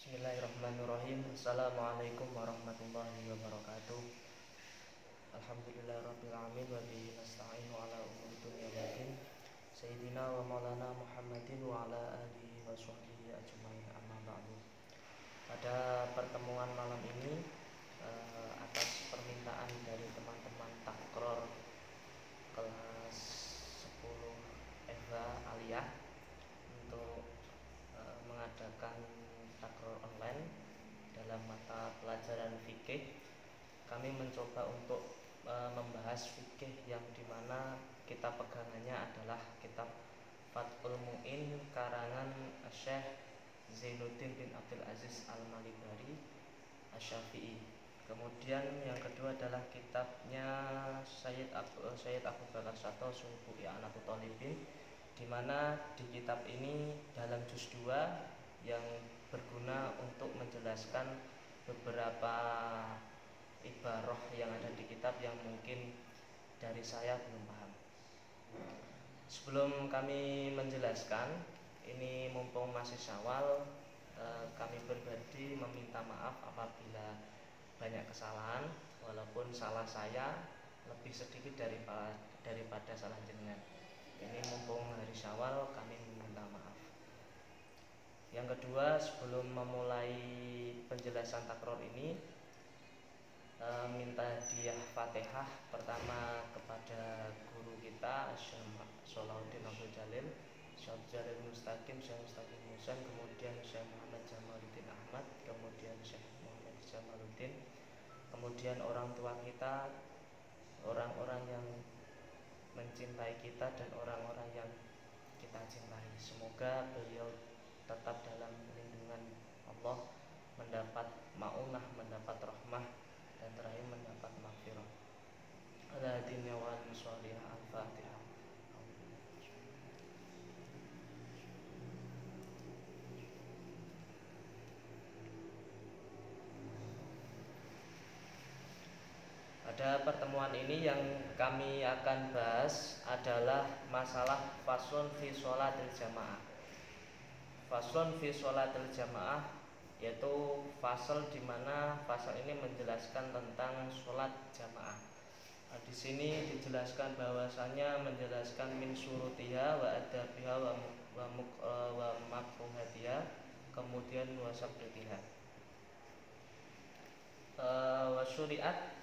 Bismillahirrahmanirrahim. Assalamualaikum warahmatullahi wabarakatuh. Alhamdulillahirabbil alamin wa bihi nasta'inu ala umuri dunya waddin. Sayyidina wa maulana Muhammadin wa ala alihi wa sahbihi ajmain, amma ba'du. Pada pertemuan malam ini atas permintaan dari teman-teman takror kelas 10 Eva Aliyah untuk mengadakan takror online dalam mata pelajaran fikih, kami mencoba untuk membahas fikih yang dimana kitab pegangannya adalah kitab Fathul Mu'in karangan Syekh Zainuddin bin Abdul Aziz Al-Malibari Asy-Syafi'i. Kemudian yang kedua adalah kitabnya Sayyid Abu Bakar Sato Suhubu I'anatul Thalibin, di mana di kitab ini dalam juz 2 yang berguna untuk menjelaskan beberapa ibarah yang ada di kitab yang mungkin dari saya belum paham. Sebelum kami menjelaskan, ini mumpung masih Syawal, kami pribadi meminta maaf apabila banyak kesalahan, walaupun salah saya lebih sedikit daripada salah jenengan. Ini mumpung hari Syawal, kami meminta maaf. Yang kedua, sebelum memulai penjelasan takror ini, minta hadiah Fatihah pertama kepada guru kita Syekh Sholahuddin Abdul Jalil, Syekh Jalil Mustaqim, Syekh Mustaqim Husain, kemudian Syekh Muhammad Jamaluddin Ahmad, kemudian Syekh Muhammad Jamaluddin, kemudian orang tua kita, orang-orang yang mencintai kita dan orang-orang yang kita cintai. Semoga beliau tetap dalam lindungan Allah, mendapat maunah, mendapat rahmah, dan terakhir mendapat maghfirah. Al-Hadinnya wal Musholihah. Al-Fatihah. Pada pertemuan ini yang kami akan bahas adalah masalah faslun fi sholatil jamaah. Faslun fi sholatil jamaah yaitu fasal di mana fasal ini menjelaskan tentang sholat jamaah. Di sini dijelaskan bahwasanya menjelaskan min surutiha wa adabiha wa makruhatiha, kemudian wa sabdatiha. Wa syuri'at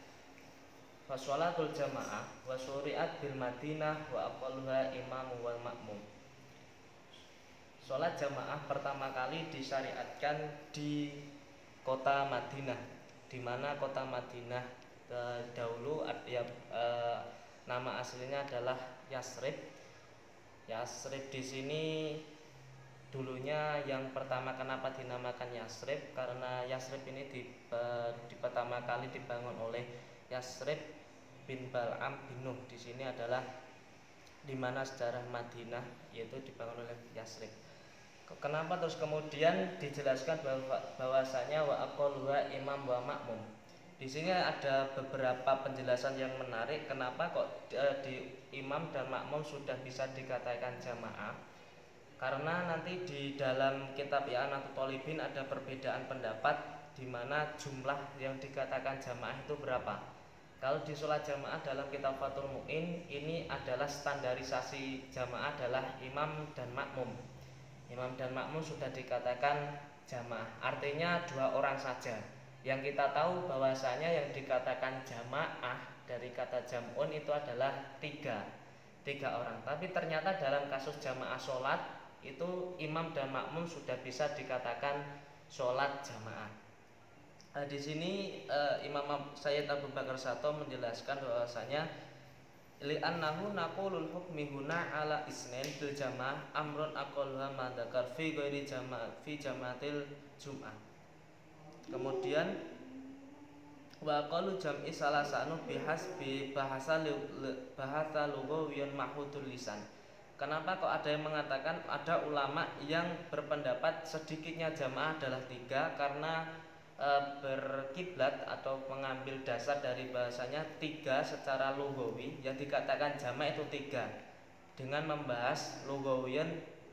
fa sholatul jamaah wa syuri'at bil Madinah wa aqalluha imam wal makmum. Sholat jamaah pertama kali disyariatkan di kota Madinah, di mana kota Madinah dahulu nama aslinya adalah Yasrib. Yasrib di sini dulunya yang pertama kenapa dinamakan Yasrib, karena Yasrib ini di pertama kali dibangun oleh Yasrib bin Bal'am bin Nuh. Di sini adalah di mana sejarah Madinah yaitu dibangun oleh Yasrib. Kenapa terus kemudian dijelaskan bahwasanya wa aqalluha imam wa makmum. Di sini ada beberapa penjelasan yang menarik kenapa kok di imam dan makmum sudah bisa dikatakan jamaah. Karena nanti di dalam kitab I'anatul Thalibin ada perbedaan pendapat di mana jumlah yang dikatakan jamaah itu berapa. Kalau di sholat jamaah dalam kitab Fathul Mu'in ini adalah standarisasi jamaah adalah imam dan makmum. Imam dan makmum sudah dikatakan jamaah, artinya 2 orang saja. Yang kita tahu bahwasanya yang dikatakan jamaah dari kata jam'un itu adalah 3 orang. Tapi ternyata dalam kasus jamaah sholat itu imam dan makmum sudah bisa dikatakan sholat jamaah. Di sini Imam Sayyid Abu Bakar Sato menjelaskan bahwasanya li'annahu naqulul hukmi huna ala isnin bil jamaah amrun aqalluha ma dzakar fi ghairi jamaah fi jamaatil jum'ah. Kemudian wa qalu jam'i salasanu bihasbi bahasa lughawiyyan mahudul lisan. Kenapa kok ada yang mengatakan, ada ulama yang berpendapat sedikitnya jamaah adalah 3 karena berkiblat atau mengambil dasar dari bahasanya 3 secara lughawi, yang dikatakan jamak itu 3 dengan membahas lughawiyan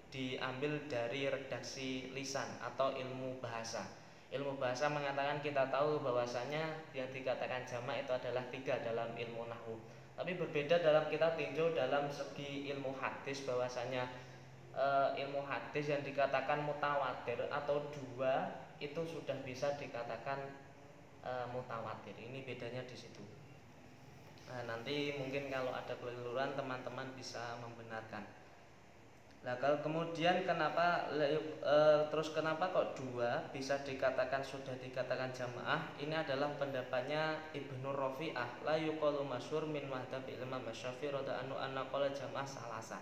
diambil dari redaksi lisan atau ilmu bahasa. Ilmu bahasa mengatakan, kita tahu bahwasanya yang dikatakan jamak itu adalah 3 dalam ilmu nahwu. Tapi berbeda dalam kita tinjau dalam segi ilmu hadis, bahwasanya ilmu hadis yang dikatakan mutawatir atau 2 itu sudah bisa dikatakan mutawatir. Ini bedanya di situ. Nah, nanti mungkin kalau ada keliruan teman-teman bisa membenarkan. Nah, kalau kemudian kenapa terus kenapa kok 2 bisa dikatakan sudah dikatakan jamaah? Ini adalah pendapatnya Ibnu Rafi'ah, la yuqalu masyhur min madhabi Imam Syafi'i radhiyallahu anhu qala jamaah salasa.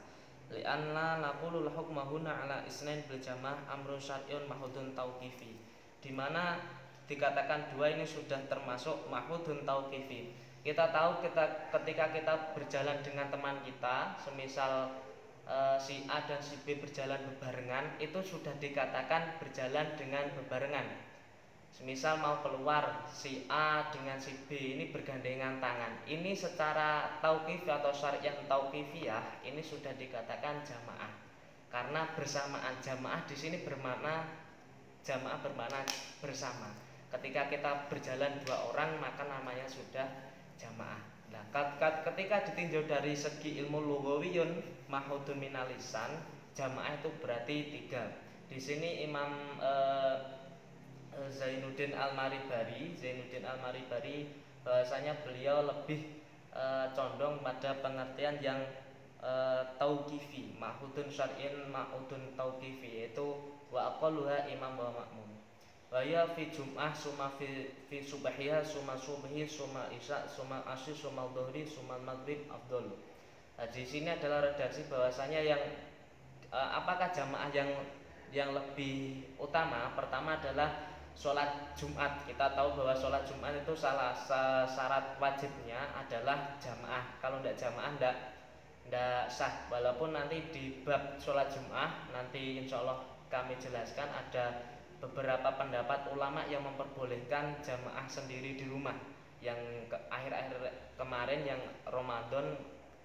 Li'anna naqulu al-hukma huna ala isnain bil jamaah amrun syar'iyyun mahudun tauqifi. Di mana dikatakan 2 ini sudah termasuk mahudun tauqifi. Kita tahu ketika kita berjalan dengan teman kita, semisal si A dan si B berjalan bebarengan, itu sudah dikatakan berjalan dengan bebarengan. Semisal mau keluar, si A dengan si B ini bergandengan tangan. Ini secara tauqif atau syariah tauqifiyah ini sudah dikatakan jamaah. Karena bersamaan, jamaah di sini bermakna jamaah bermakna bersama. Ketika kita berjalan 2 orang maka namanya sudah jamaah. Nah, ketika ditinjau dari segi ilmu lughawiyun mahudun minal lisan, jamaah itu berarti 3. Di sini Imam Zainuddin Al-Maribari bahwasanya beliau lebih condong pada pengertian yang tauqifi, mahudun syar'in mahudun tauqifi, yaitu wa aqalluha imam wa ma'mum. Wa ya fi jum'ah summa fi subahiha summa subhi summa isya summa asy summa dhuhri summa maghrib afdal. Nah, di sini adalah redaksi bahwasanya yang apakah jamaah yang lebih utama. Pertama adalah sholat Jumat. Kita tahu bahwa sholat Jumat itu salah syarat wajibnya adalah jamaah. Kalau tidak jamaah tidak sah. Walaupun nanti di bab sholat Jumat nanti insya Allah kami jelaskan ada beberapa pendapat ulama yang memperbolehkan jamaah sendiri di rumah. Yang akhir-akhir kemarin yang Ramadan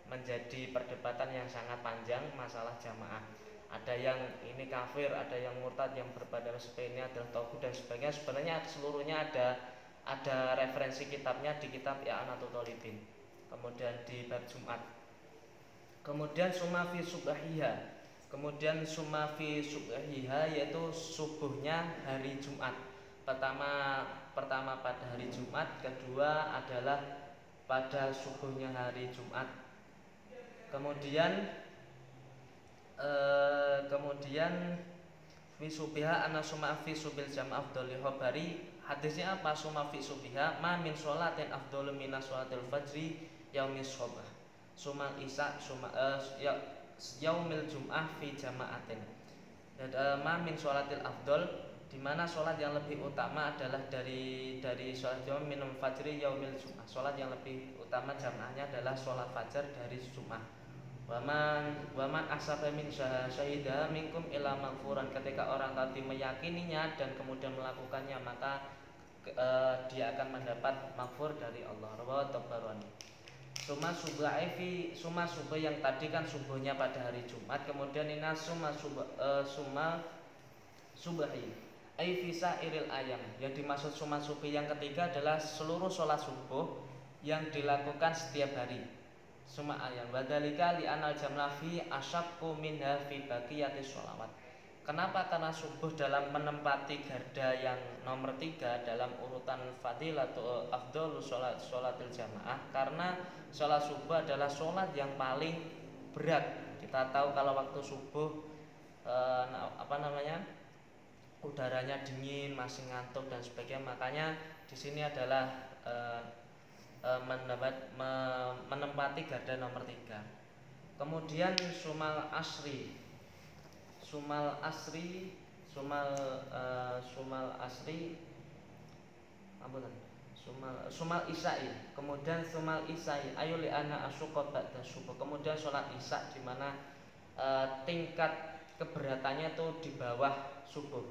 menjadi perdebatan yang sangat panjang masalah jamaah. Ada yang ini kafir, ada yang murtad, yang berpendapat seperti ini adalah tauhid dan sebagainya. Sebenarnya seluruhnya ada referensi kitabnya di kitab I'anatul Thalibin. Kemudian di bab Jumat. Kemudian summa fi subahiyah. Kemudian summa fi subhiha, yaitu subuhnya hari Jumat. Pertama pada hari Jumat, kedua adalah pada subuhnya hari Jumat. Kemudian fi subhiha ana summa fi subil jam' afdhali khabari. Hadisnya apa? Summa fi subhiha ma min sholatin afdhalu min sholatil fajri yaumis subah. Summa isya summa yaumil jum'ah fi jama'atin. Ma min sholatil afdol, di mana sholat yang lebih utama adalah dari sholat jamaah minum fajri yaumil jum'ah. Sholat yang lebih utama jamaahnya adalah sholat fajar dari Jumat. Waman asaba min syahidah minkum ila maghfuran. Ketika orang tadi meyakininya dan kemudian melakukannya, maka dia akan mendapat maghfur dari Allah. Rawahu Tabarani. Suma subuh yang tadi kan subuhnya pada hari Jumat. Kemudian ina suma subahi ai fisa iril ayam. Yang dimaksud suma subuh yang ketiga adalah seluruh sholat subuh yang dilakukan setiap hari. Suma ayam wadalika li anal jamla fi asyaqqu minha fi baqiyatis sholawat. Kenapa? Karena subuh dalam menempati garda yang nomor 3 dalam urutan fadilatu afdhalu sholatil jamaah. Karena sholat subuh adalah sholat yang paling berat. Kita tahu kalau waktu subuh udaranya dingin, masih ngantuk dan sebagainya. Makanya di sini adalah menempati garda nomor 3. Kemudian sumal isai. Kemudian sumal isai ayu li ana asyqa ba'da subuh. Kemudian sholat isya di mana tingkat keberatannya itu di bawah subuh.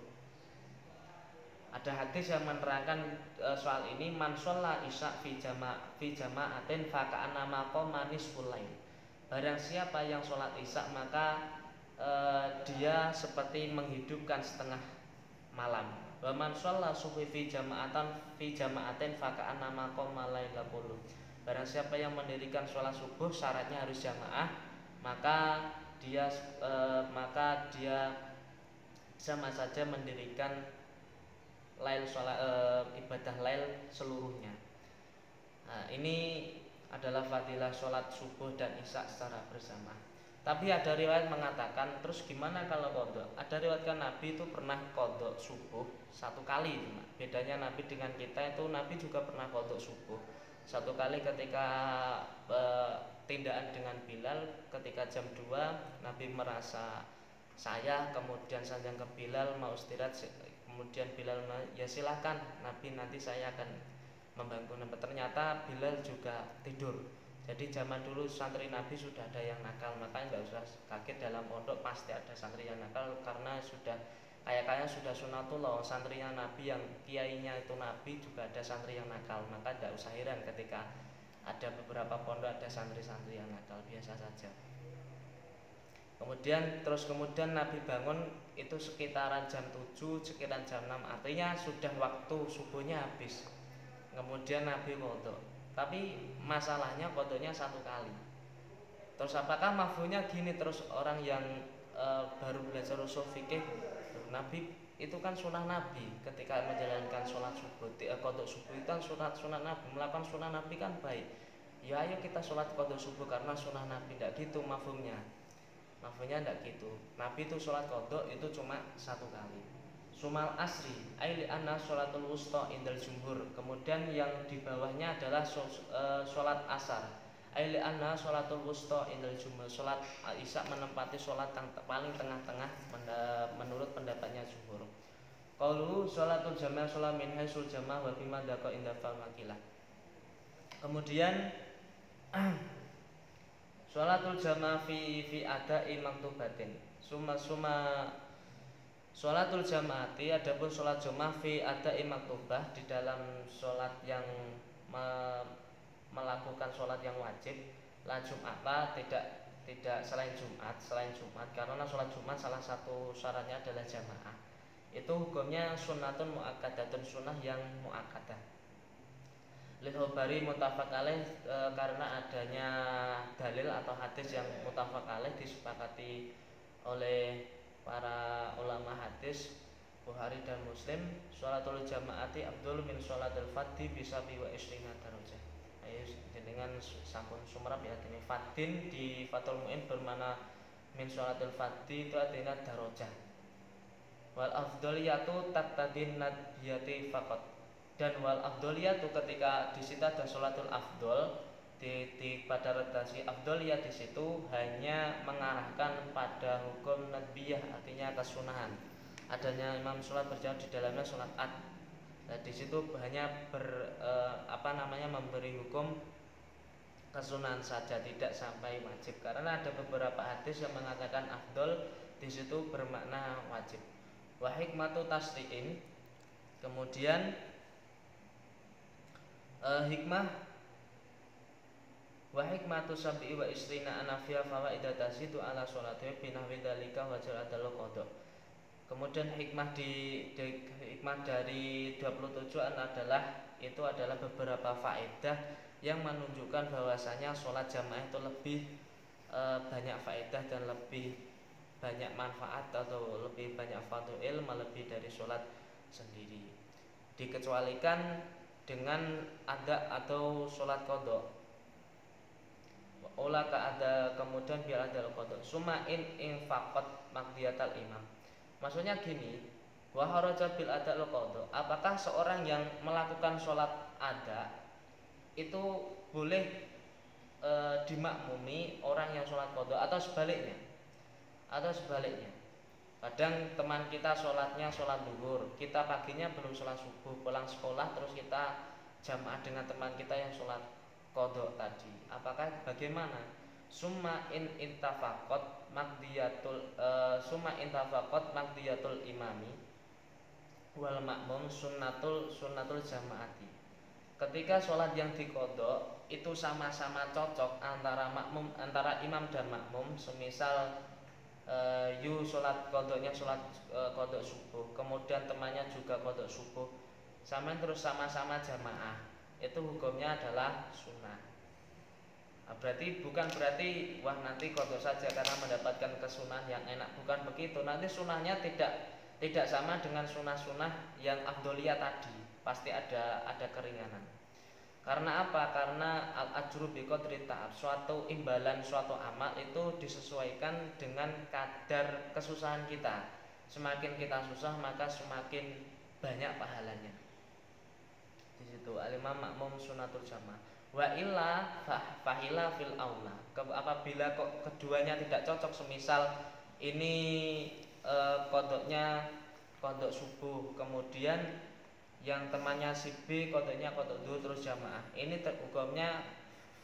Ada hadis yang menerangkan soal ini, man sholla isya fi jama'atin fa ka'annama qama nisful lail. Barang siapa yang sholat isya maka dia seperti menghidupkan setengah malam. Wa man shalla subhi fi jama'atin faka'anna maqama laila kullu. Barang siapa yang mendirikan sholat subuh syaratnya harus jamaah, maka dia sama saja mendirikan ibadah lail seluruhnya. Nah, ini adalah fadilah sholat subuh dan isya secara bersama. Tapi ada riwayat mengatakan, terus gimana kalau qadha? Ada riwayatkan Nabi itu pernah qadha subuh satu kali. Bedanya Nabi dengan kita itu, Nabi juga pernah qadha subuh satu kali ketika tindakan dengan Bilal ketika jam 2 Nabi merasa saya, kemudian sanjang ke Bilal mau istirahat, kemudian Bilal ya silahkan Nabi, nanti saya akan membantu. Ternyata Bilal juga tidur. Jadi zaman dulu santri Nabi sudah ada yang nakal, makanya nggak usah kaget dalam pondok pasti ada santri yang nakal, karena sudah kayak sudah sunatullah, santrinya Nabi yang kiainya itu Nabi juga ada santri yang nakal, maka tidak usah heran ketika ada beberapa pondok ada santri-santri yang nakal, biasa saja. Kemudian Nabi bangun itu sekitaran jam 7, sekitaran jam 6, artinya sudah waktu subuhnya habis. Kemudian Nabi qadha, tapi masalahnya qadhanya satu kali. Terus apakah mafhumnya gini, terus orang yang baru belajar usul fikih, Nabi itu kan sunnah Nabi ketika menjalankan sholat subuh, qadha subuh itu kan sunat Nabi, melakukan sunnah Nabi kan baik. Ya ayo kita sholat qadha subuh karena sunnah Nabi, tidak gitu mafhumnya. Mafhumnya tidak gitu. Nabi itu sholat qadha itu cuma satu kali. Sumal asri aili anna sholatul wusta indal jumhur. Kemudian yang di bawahnya adalah sholat asar. Aili anna sholatul wusta indal jumhur. Sholat isya menempati sholat yang paling tengah-tengah menurut pendapatnya jumhur. Qaulu sholatul jamaah sholat min haisul jamaah wa bima daqa inda famakilah. Kemudian sholatul jamaah fi ada'i maktubatin. Suma sholatul jamaati, adapun sholat jamaah fi ada'i maktubah, di dalam sholat yang melakukan sholat yang wajib, la Jum'ata, tidak selain Jumat, karena sholat Jumat salah satu syaratnya adalah jamaah. Itu hukumnya sunnatun muakkadatun, sunnah yang muakkadah. Lil Khobari muttafaq alaih, karena adanya dalil atau hadis yang muttafaq alaih disepakati oleh para ulama hadis Bukhari dan Muslim. Sholatul jamaati abdul min sholatul fadhi bisa biwa isrina darajah. Ayo dengan sampun sumrap ya, ini fadin di Fathul Mu'in bermana min sholatul fadhi itu artinya darajah. Wal afdoliyatu taktadin nadiyati faqat. Dan wal afdoliyatu, ketika di situ ada sholatul afdol, pada redaksi afdoliyah di situ hanya mengarahkan pada hukum nadbiyah, artinya kesunahan. Adanya imam sholat berjamaah di dalamnya sholat ad. Nah, di situ hanya memberi hukum kesunahan saja, tidak sampai wajib. Karena ada beberapa hadis yang mengatakan afdol di situ bermakna wajib. Wa hikmatu tasri'in, kemudian hikmah wa hikmatu sab'i wa isrina anafiyah fawaida tazidu ala sholati binahwi dzalika wa ja'al qadha. Kemudian hikmah dari 27-an adalah beberapa faedah yang menunjukkan bahwasanya sholat jamaah itu lebih banyak faedah dan lebih banyak manfaat atau lebih banyak fadhil melebihi dari sholat sendiri. Dikecualikan dengan ada atau sholat qadha. Olah ada, kemudian biar ada qadha. Suma in infaqat maqdiyatal imam. Maksudnya gini, wa haraja bil adal qadha. Apakah seorang yang melakukan sholat ada itu boleh dimakmumi orang yang sholat qadha atau sebaliknya? Kadang teman kita sholatnya sholat zuhur, kita paginya belum sholat subuh, pulang sekolah terus kita jamaah dengan teman kita yang sholat qadha tadi. Apakah bagaimana? Summa intafaqat maqdiyatul imami wal makmum sunnatul jamaati. Ketika sholat yang diqadha itu sama-sama cocok antara imam dan makmum, semisal yu sholat kodoknya sholat kodok subuh, kemudian temannya juga kodok subuh, sama terus sama-sama jamaah, itu hukumnya adalah sunnah. Berarti bukan berarti wah nanti kodok saja karena mendapatkan kesunahan yang enak, bukan begitu. Nanti sunnahnya tidak sama dengan sunnah-sunnah yang afdoliyah tadi, pasti ada keringanan. Karena apa? Karena al-ajru biqadri ta'ab, suatu imbalan suatu amal itu disesuaikan dengan kadar kesusahan kita. Semakin kita susah maka semakin banyak pahalanya. Di situ al-imam makmum sunatul jamaah. Wa illa fahila fil aula. Apabila kok keduanya tidak cocok, semisal ini kodoknya kodok subuh, kemudian yang temannya si B kodoknya kodok dulu terus jamaah, ini hukumnya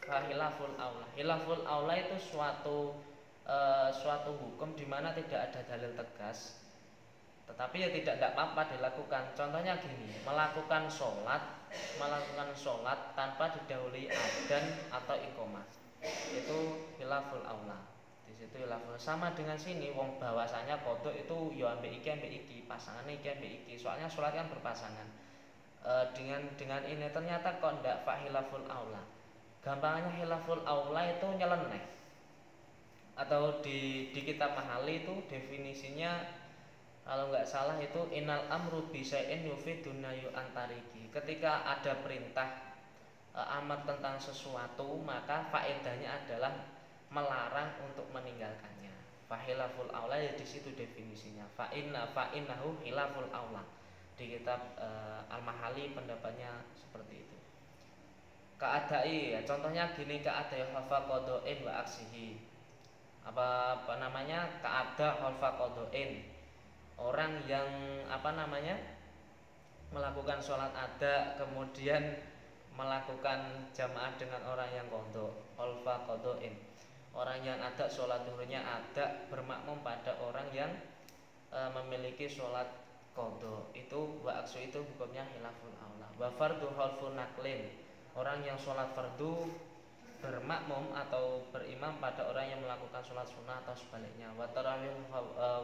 hilaful aula. Hilaful aula itu suatu hukum di mana tidak ada dalil tegas, tetapi ya tidak apa-apa dilakukan. Contohnya gini, melakukan sholat tanpa didahului adzan atau iqomah, itu hilaful aula. Di situ hilaful, sama dengan sini wong bahwasanya kodok itu ya ambek iki pasangannya iki ambek iki, soalnya sholat kan berpasangan. Dengan ini ternyata kok ndak hilaful aula. Gampangnya hilaful aula itu nyeleneh. Atau di kitab Mahali itu definisinya kalau nggak salah itu innal amru bi syai'in yufidun nahyu antariki. Ketika ada perintah amar tentang sesuatu, maka faedahnya adalah melarang untuk meninggalkannya. Fahilaful aula ya di situ definisinya. Fa'innahu hilaful aula. Di kitab Al-Mahali pendapatnya seperti itu. Ka'adai ya, contohnya gini, ka'adai khalfa qada'in wa aksihi. Apa namanya? Ka'ada khalfa qada'in. Orang yang melakukan sholat ada kemudian melakukan jamaah dengan orang yang qadha. Khalfa qada'in. Orang yang ada sholat duhurnya ada bermakmum pada orang yang memiliki sholat qadha, itu wa aksu itu hukumnya hilaful aula. Wa fardhu khalfun naklin, orang yang sholat fardu bermakmum atau berimam pada orang yang melakukan sholat sunnah atau sebaliknya. Wa tarawih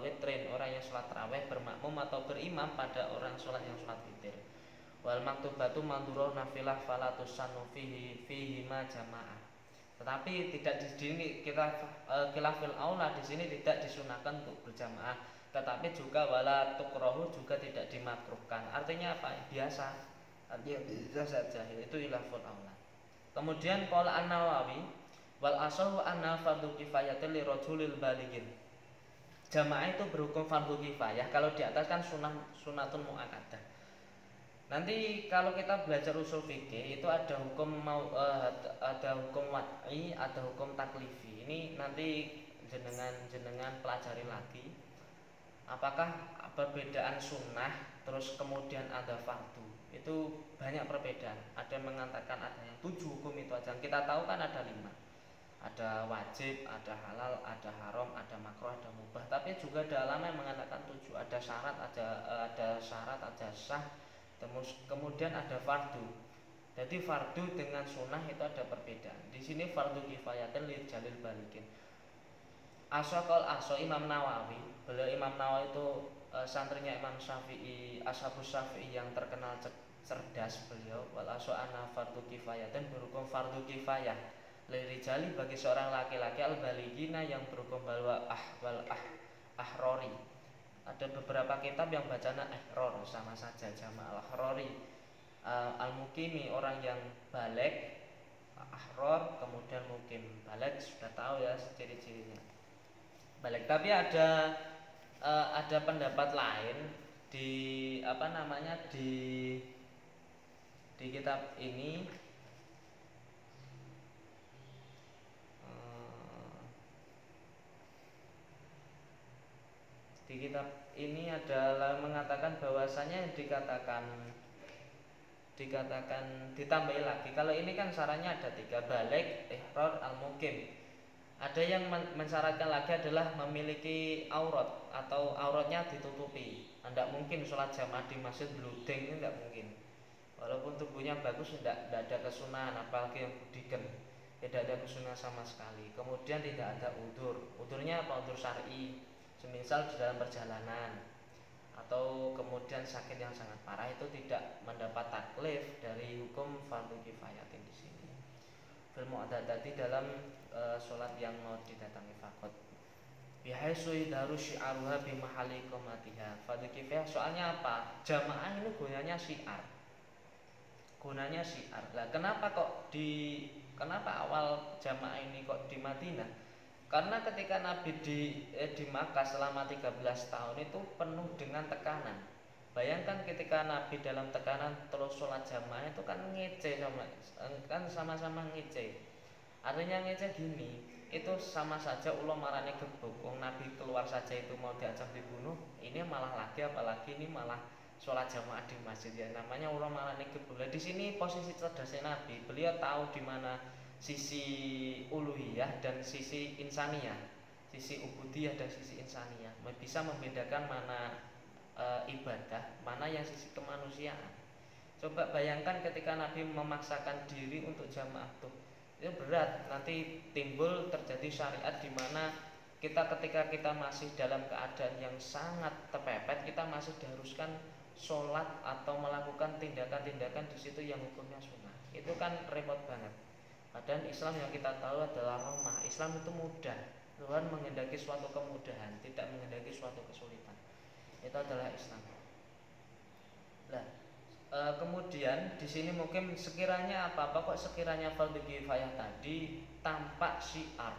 witrin, orang yang sholat tarawih bermakmum atau berimam pada orang sholat yang sholat witir. Wal maktubatu mandhuroh nafilah falatus sanu fihi ma jamaah. Tetapi tidak di sini kita khilafil aula, di sini tidak disunahkan untuk berjamaah, tetapi juga wala tukrohu juga tidak dimakruhkan. Artinya apa? Biasa, artinya biasa saja. Itu khilaful aula. Kemudian qala An-Nawawi wal asahu anna fardhu kifayatil lirajulil balighin. Jamaah itu berhukum fardhu kifayah kalau di atas kan sunatun muakkadah. Nanti kalau kita belajar usul fikih itu ada hukum ada hukum wad'i, ada hukum taklifi. Ini nanti jenengan pelajari lagi. Apakah perbedaan sunnah terus kemudian ada fardu, itu banyak perbedaan. Ada yang mengatakan ada yang 7 hukum itu aja. Kita tahu kan ada 5. Ada wajib, ada halal, ada haram, ada makruh, ada mubah. Tapi juga ada ulama yang mengatakan 7. Ada syarat, ada sah. Kemudian ada fardu. Jadi fardu dengan sunnah itu ada perbedaan. Di sini fardu kifayatil lil jalil balikin. Asokol Imam Nawawi. Beliau Imam Nawawi itu santrinya Imam Syafi'i, Ashabus Syafi'i yang terkenal cerdas beliau. Wal anna fardu kifayah, dan berhukum fardu kifayah lirijali bagi seorang laki-laki al-baligina yang berhukum ahrori. Ada beberapa kitab yang bacanya ahror, sama saja jama' al-ahrori. Al-mukimi orang yang balik, ahror kemudian mukim. Balik sudah tahu ya ciri-cirinya. Balik, tapi ada pendapat lain di di kitab ini. Di kitab ini adalah mengatakan bahwasanya yang dikatakan ditambahi lagi. Kalau ini kan syaratnya ada 3, balik, ihrar, al-mukim. Ada yang mensyaratkan lagi adalah memiliki aurat atau auratnya ditutupi. Tidak mungkin sholat jamaah di masjid bludeng, itu tidak mungkin. Walaupun tubuhnya bagus, tidak ada kesunahan, apalagi yang budiken, tidak ada kesunahan sama sekali. Kemudian tidak ada udur. Udurnya apa? Udur syar'i. semisal di dalam perjalanan atau kemudian sakit yang sangat parah, itu tidak mendapat taklif dari hukum fardu kifayatin di sini. Fil mu'tadati dalam sholat yang mau didatangi fakot. Bihaisu idharu syi'aruha bimahali qomatiha. Fardu kifayah soalnya apa? Jamaah ini gunanya syiar. Gunanya syiar. Lah kenapa awal jamaah ini kok di Madinah? Karena ketika Nabi di Makkah selama 13 tahun itu penuh dengan tekanan. Bayangkan ketika Nabi dalam tekanan terus sholat jamaah itu kan ngece sama-sama ngece. Artinya ngece gini, itu sama saja ulo marane gebuk. Wong Nabi keluar saja itu mau diancam dibunuh, ini malah lagi apalagi ini malah sholat jamaah di masjid ya, namanya ulo marane gebuk. Di sini posisi cerdasnya Nabi, beliau tahu di mana sisi uluhiyah dan sisi insaniyah, sisi ubudiyah dan sisi insaniyah, bisa membedakan mana ibadah, mana yang sisi kemanusiaan. Coba bayangkan ketika Nabi memaksakan diri untuk jamaah tuh, itu berat. Nanti timbul terjadi syariat di mana ketika kita masih dalam keadaan yang sangat terpepet, kita masih diharuskan sholat atau melakukan tindakan-tindakan di situ yang hukumnya sunnah. Itu kan repot banget. Padahal Islam yang kita tahu adalah rahmah. Islam itu mudah. Tuhan menghendaki suatu kemudahan, tidak menghendaki suatu kesulitan. Itu adalah Islam. Nah, kemudian di sini mungkin sekiranya apa kok sekiranya fardu kifayah tadi tampak syiar,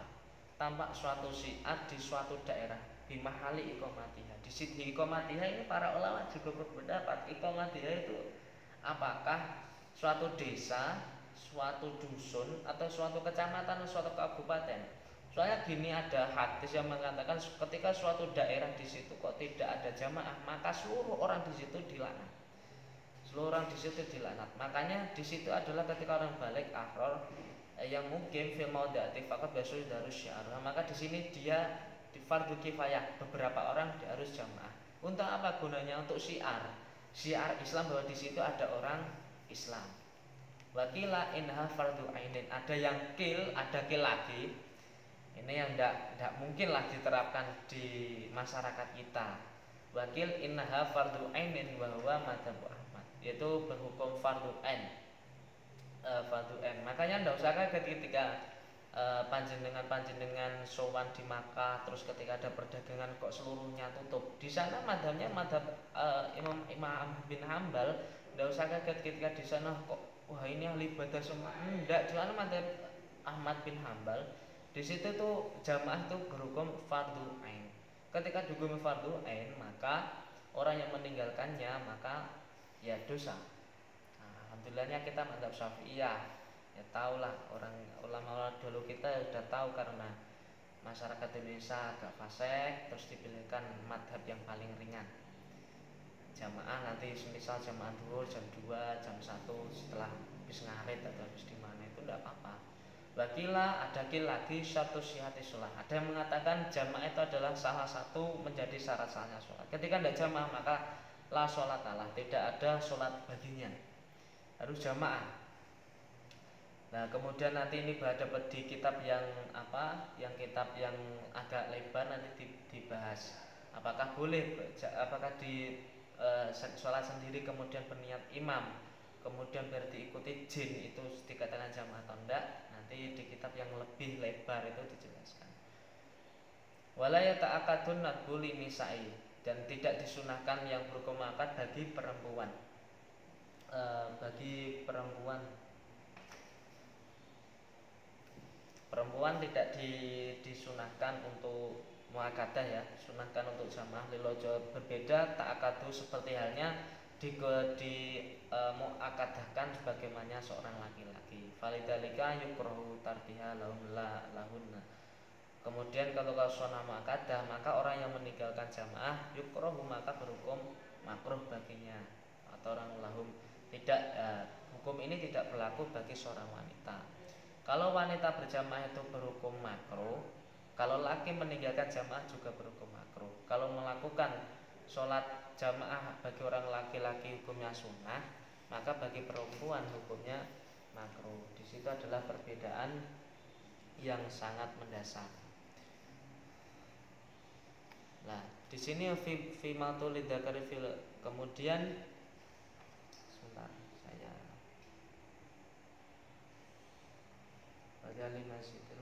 tampak suatu syiar di suatu daerah bimahali iqamatiha. Di sini iqamatiha ini para ulama juga berpendapat iqamatiha itu apakah suatu desa, suatu dusun, atau suatu kecamatan atau suatu kabupaten. Soalnya gini, ada hadis yang mengatakan ketika suatu daerah di situ kok tidak ada jamaah, maka seluruh orang di situ dilaknat. Seluruh orang di situ dilaknat. Makanya di situ adalah ketika orang balik ahror yang mungkin fil maudati faqat basu harus syiar. Maka di sini dia di fardu kifayah, beberapa orang harus jamaah. Untuk apa gunanya? Untuk syiar. Syiar Islam bahwa di situ ada orang Islam. Wakila inha fardu ainin. Ada yang ada lagi. Ini yang tidak mungkinlah diterapkan di masyarakat kita. Wakil inha fardu ainin bahwa madzhab Ahmad, yaitu berhukum fardu ain. Fardu ain. Makanya tidak usah kaget ketika panjenengan sowan di Makkah, terus ketika ada perdagangan kok seluruhnya tutup. Di sana madhabnya madhab Imam bin Hambal. Tidak usah kaget ketika di sana kok wah ini ahli ibadah semua. Tidak, di sana madhab Ahmad bin Hambal. Di situ tuh jamaah tuh berhukum fardu ain. Ketika dihukum fardu ain, maka orang yang meninggalkannya maka ya dosa. Nah, alhamdulillahnya kita madhab Syafi'iyah. Ya tahulah, orang ulama dulu kita sudah tahu karena masyarakat Indonesia agak fasik, terus dipilihkan madhab yang paling ringan. Jamaah nanti semisal jamaah dulu jam 2, jam 1 setelah habis ngarit atau habis di mana itu tidak apa-apa. Wakila ada lagi satu syihati sholat. Ada yang mengatakan jamaah itu adalah salah satu menjadi syarat sahnya sholat. Ketika tidak jamaah maka la sholat Allah, tidak ada sholat baginya, harus jamaah. Nah kemudian nanti ini dapat di kitab yang yang kitab yang agak lebar nanti dibahas. Apakah boleh, apakah di sholat sendiri kemudian berniat imam, kemudian biar diikuti jin itu dikatakan jamaah atau enggak? Nanti di kitab yang lebih lebar itu dijelaskan. Walaya ta'akadun nadbuli nisa'i, dan tidak disunahkan yang berhukum akad bagi perempuan. Perempuan tidak disunahkan untuk muakadah ya, sunahkan untuk jamaah lilojo. Berbeda ta'akadu seperti halnya muakadahkan sebagaimana seorang laki-laki. Falidalika yukrohu tarbiha lahunna. Kemudian kalau sunnah muakadah maka orang yang meninggalkan jamaah yukrohu maka berhukum makruh baginya, atau orang lahum tidak. Hukum ini tidak berlaku bagi seorang wanita. Kalau wanita berjamaah itu berhukum makruh, kalau laki meninggalkan jamaah juga berhukum makruh. Kalau melakukan sholat jamaah bagi orang laki-laki hukumnya sunnah, maka bagi perempuan hukumnya makruh. Di situ adalah perbedaan yang sangat mendasar. Nah, di sini fi matul lidzakari fil, kemudian sebentar saya baca lima situl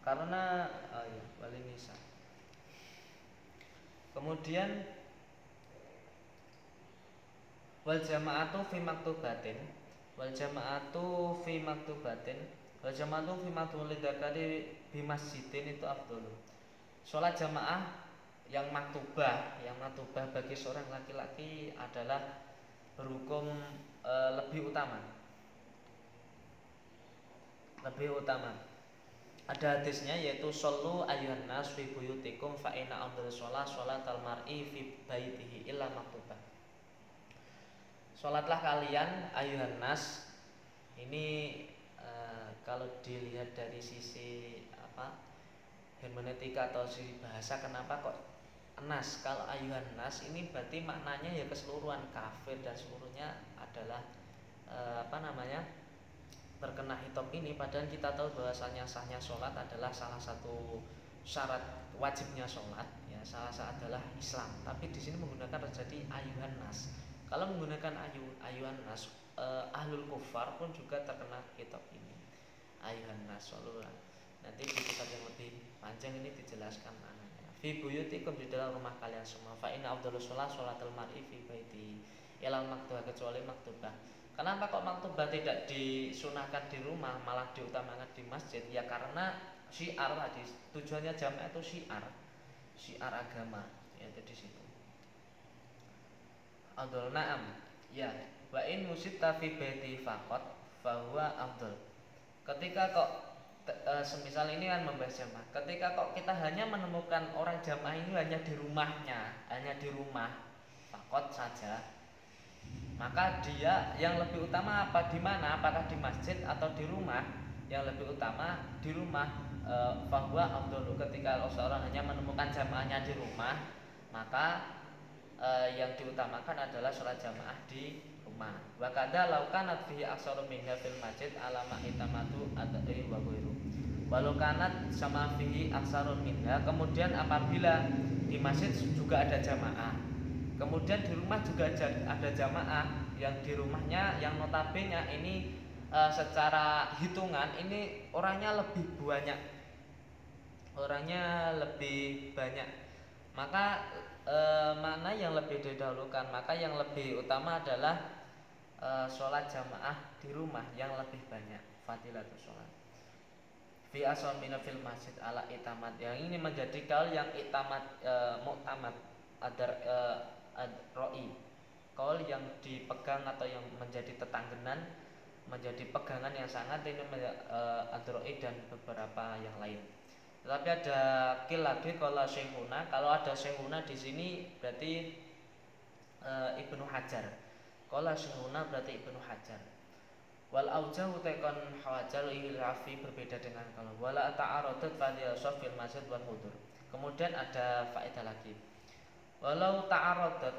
karena oh ya, wali nisa. Kemudian wal jama'atu fi maktubatin, wal jama'atu fi maktubatin, wal jama'atu fi maktubulidakari bi masjidin itu afdol. Sholat jamaah yang maktubah bagi seorang laki-laki adalah berhukum lebih utama. Ada hadisnya yaitu shollu ayyuhan nas fi buyutikum fa inna afdhalus sholatal mar'i fi baitihi illa maktubah. Sholatlah kalian ayuhan nas. Ini kalau dilihat dari sisi hermeneutika atau sisi bahasa, kenapa kok nas? Kalau ayuhan nas ini berarti maknanya ya keseluruhan, kafir dan seluruhnya adalah terkena hitop ini. Padahal kita tahu bahwasanya sahnya sholat adalah salah satu syarat wajibnya sholat, ya salah satu adalah Islam. Tapi di sini menggunakan terjadi ayuhan nas. Kalau menggunakan ayuhan nas, ahlul kufar pun juga terkena kitab ini. Ayuhan nas sallallahu. Nanti di kitab yang lebih panjang ini dijelaskan maknanya. Fi buyutikum, di dalam rumah kalian semua. Fa inna afdhalus sholatul mar'i fi baiti ilal maktubah, kecuali maktubah. Kenapa kok maktubah tidak disunahkan di rumah, malah diutamakan di masjid? Ya karena syiar tadi, tujuannya jamaah itu syiar agama, yaitu di situ. Afdol na'am, ya wa in musitta fi baiti faqat fahuwa afdol. Ketika kok semisal ini kan membahas jamaah, ketika kok kita hanya menemukan orang jamaah ini hanya di rumahnya, hanya di rumah faqat saja, maka dia yang lebih utama apa, di mana? Apakah di masjid atau di rumah? Yang lebih utama di rumah. Fahuwa afdol. Ketika seorang hanya menemukan jamaahnya di rumah, maka yang diutamakan adalah sholat jamaah di rumah. Wa kadza law kanat fihi aksaru minha fil masjid alama itamatu adai wa ghairu. Walau kanat sama fihi aksarun minha, kemudian apabila di masjid juga ada jamaah, kemudian di rumah juga ada jamaah, yang di rumahnya yang notabene ini secara hitungan ini orangnya lebih banyak, maka mana yang lebih didahulukan? Maka yang lebih utama adalah sholat jamaah di rumah yang lebih banyak fadilatul sholat. Fi asomina fil masjid ala itamat. Yang ini menjadi kaul yang itamat, muktamad, roi, kaul yang dipegang atau yang menjadi tetanggenan, menjadi pegangan yang sangat ini adroi dan beberapa yang lain. Tetapi ada kil lagi kalau syekhuna. Kalau ada syekhuna di sini berarti Ibnu Hajar. Kalau syekhuna berarti Ibnu Hajar. Wal aujahu tekon hajar ilafi, berbeda dengan kalau wala ta'aradat fadhilah fil masjid wal hudur. Kemudian ada faedah lagi. Walau ta'aradat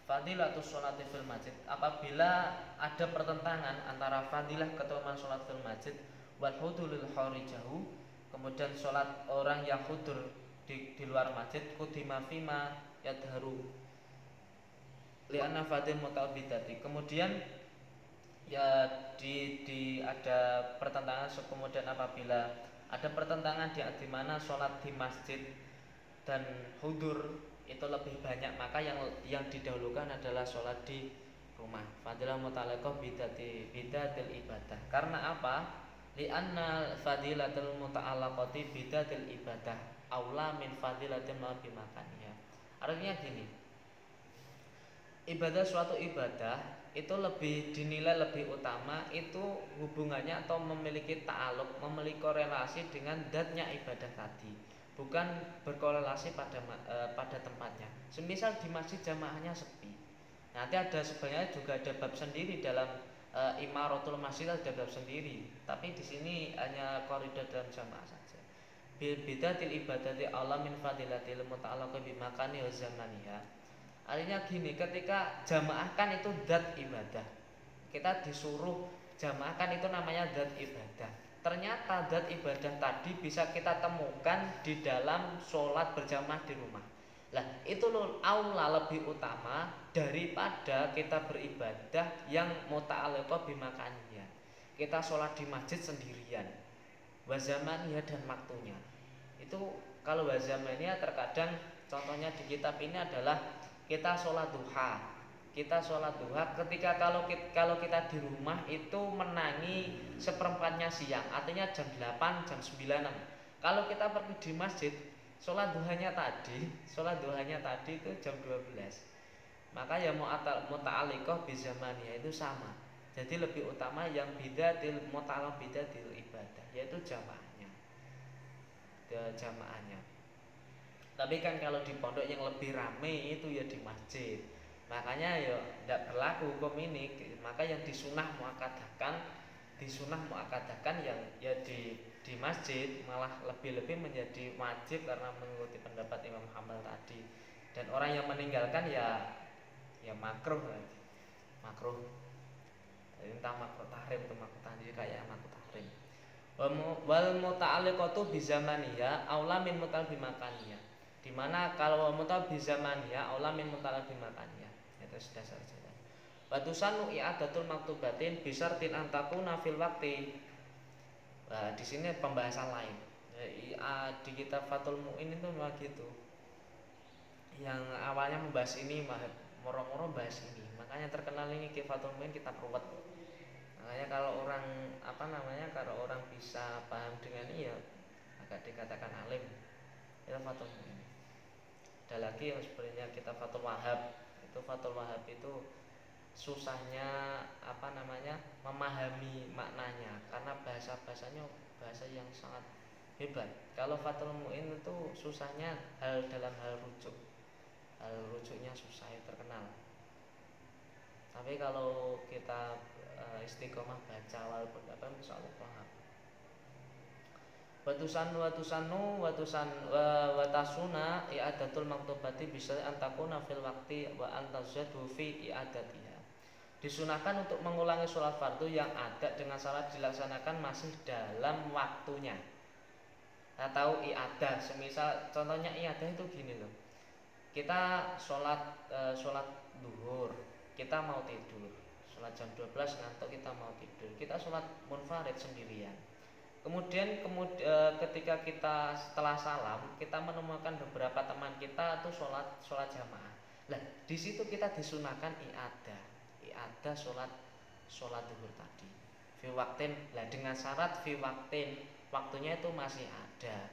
fadilatus sholati fil masjid, apabila ada pertentangan antara fadilah keutamaan sholat fil masjid wal hudulil kharijahu, kemudian sholat orang yang hudur di luar masjid, kudima fima yadharu li'anna fadil mutabidati, kemudian ya ada pertentangan. Kemudian apabila ada pertentangan di mana sholat di masjid dan hudur itu lebih banyak, maka yang didahulukan adalah sholat di rumah. Fadilah muta'alliqah bidatil ibadah. Karena apa? Li'anna fadilatul muta'allaqati bidatil ibadah aula min fadilatin ma bimakaniha. Artinya gini, suatu ibadah itu lebih dinilai lebih utama itu hubungannya atau memiliki ta'aluk, memiliki korelasi dengan datnya ibadah tadi, bukan berkorelasi pada tempatnya. Semisal di masjid jamaahnya sepi, nanti sebenarnya juga ada bab sendiri dalam imaratul masjid, ada bab sendiri, tapi di sini hanya koridor dalam jamaah saja. Bidatil ibadati Allah min fadilatil muta'allaqah bimakani wa zamaniha. Artinya gini, ketika jamaah kan itu zat ibadah, kita disuruh jamaah kan itu namanya zat ibadah. ternyata zat ibadah tadi bisa kita temukan di dalam sholat berjamaah di rumah. Lah itu loh aula lebih utama daripada kita beribadah yang muta'alliqah bimakaniya. Kita sholat di masjid sendirian, wazamaniya dan waktunya. Itu kalau wazamaniya terkadang contohnya di kitab ini adalah kita sholat duha. Kita sholat duha ketika kalau kita di rumah itu menangi seperempatnya siang, artinya jam 8, jam 9. Kalau kita pergi di masjid, sholat duhanya tadi itu jam 12. Maka ya muta'alliqah bizamaniya itu sama. Jadi lebih utama yang bidatil muta'alliq bidatil ibadah, yaitu jamaahnya. Tapi kan kalau di pondok yang lebih ramai itu ya di masjid. Makanya ya tidak berlaku hukum ini. Maka yang disunah muakadakan yang ya di masjid malah lebih menjadi wajib karena mengikuti pendapat Imam Hambal tadi. Dan orang yang meninggalkan ya makruh lagi. Makruh. Entah makruh tahrim atau makruh tanzih, kayak makruh tahrim. Wal muta'alliqatu bizamaniya aula min muta'al bimakaniya. Dimana kalau mutal bizamaniya aula min muta'al bimakaniya. Itu sudah saja. Batusanu i'adatul maktubatin bisartin antakuna fil waqti. Nah, di sini pembahasan lain. Di kitab Fathul Mu'in itu memang gitu. Yang awalnya membahas ini moro-moro bahas ini. Makanya terkenal ini Fathul Mu'in kitab ruwet. Makanya kalau orang bisa paham dengan ini ya agak dikatakan alim. Itu Fathul Mu'in. Ada lagi yang sebenarnya kitab Fathul Wahab. Fathul Wahab itu susahnya memahami maknanya karena bahasanya bahasa yang sangat hebat. Kalau Fathul Mu'in itu susahnya dalam hal rujuknya susah, terkenal. Tapi kalau kita istiqomah baca walaupun apa insyaallah paham. Watasuna i'adatul maktubati bisa antakuna fil waqti wa antazadu fi i'adatiha. Disunahkan untuk mengulangi sholat fardu yang ada dengan syarat dilaksanakan masih dalam waktunya. Atau i'adah, semisal contohnya i'adah itu gini loh. Kita sholat duhur, kita mau tidur. Sholat jam 12 ngantuk, kita mau tidur. Kita sholat munfarid sendirian. Kemudian ketika kita setelah salam kita menemukan beberapa teman kita tuh sholat jamaah. Lah di situ kita disunahkan i'adah sholat duhur tadi. Fi waqtin, lah dengan syarat fi waqtin, waktunya itu masih ada.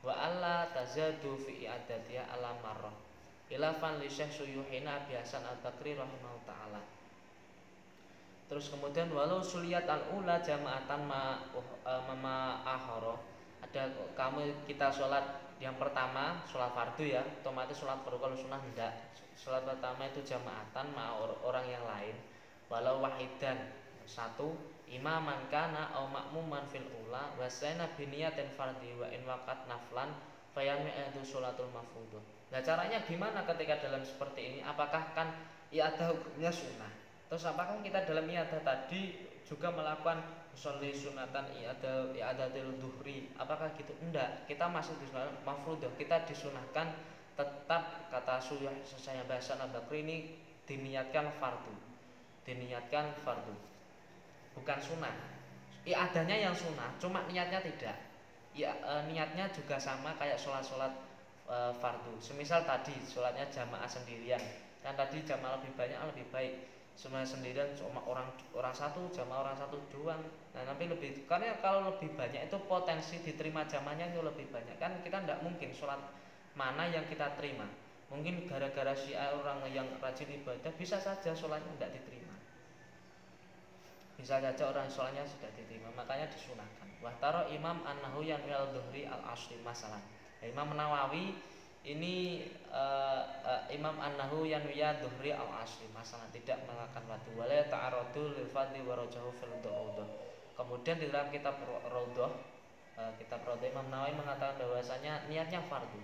Wa alla tazadu fi i'adatiha ala marrah. Ilafan li Syekh Suyuhina Abi Hasan Al-Bakri rahimahullah taala. Terus kemudian walau suliyat al-ula jama'atan ahoro, ada kita sholat yang pertama sholat fardu ya, otomatis sholat fardu. Kalau sunnah tidak, sholat pertama itu jama'atan orang yang lain, walau wahidan satu, imaman kana au makmuman fil ula wasana biniyatin fardi wa in waqat naflan fayami itu sholatul mafruḍah. Nah caranya gimana ketika dalam seperti ini? Apakah kan ada hukumnya sunnah? Terus apakah kita dalam i'adah tadi juga melakukan sholli sunatan i'adatil duhri? Apakah gitu? Enggak, kita masih disunahkan mafruḍah. Kita disunahkan tetap, kata saya bahasa Al-Bakri ini diniatkan fardu. Bukan sunnah. I'adahnya yang sunnah, cuma niatnya tidak. Niatnya juga sama kayak sholat fardu. Semisal tadi sholatnya jamaah sendirian, kan tadi jamaah lebih banyak lebih baik. Semua sendirian cuma orang satu, jamaah orang satu doang. Nah tapi karena kalau lebih banyak itu potensi diterima jamaahnya itu lebih banyak. Kan kita tidak mungkin sholat mana yang kita terima. Mungkin gara-gara orang yang rajin ibadah bisa saja sholatnya tidak diterima. Bisa saja orang sholatnya sudah diterima, makanya disunahkan. Wahtaro Imam An-Nahu yang wal Dhuhri al-Asli masalah. Imam Nawawi ini Imam An-Nahu yang wiyah Dhuhri al-Asli masalah tidak melakukan waktu wala ta'aradu lil fadli wa rajahu fil dhaudha. Kemudian di dalam kitab Raudhah Imam Nawawi mengatakan bahwasanya niatnya fardu.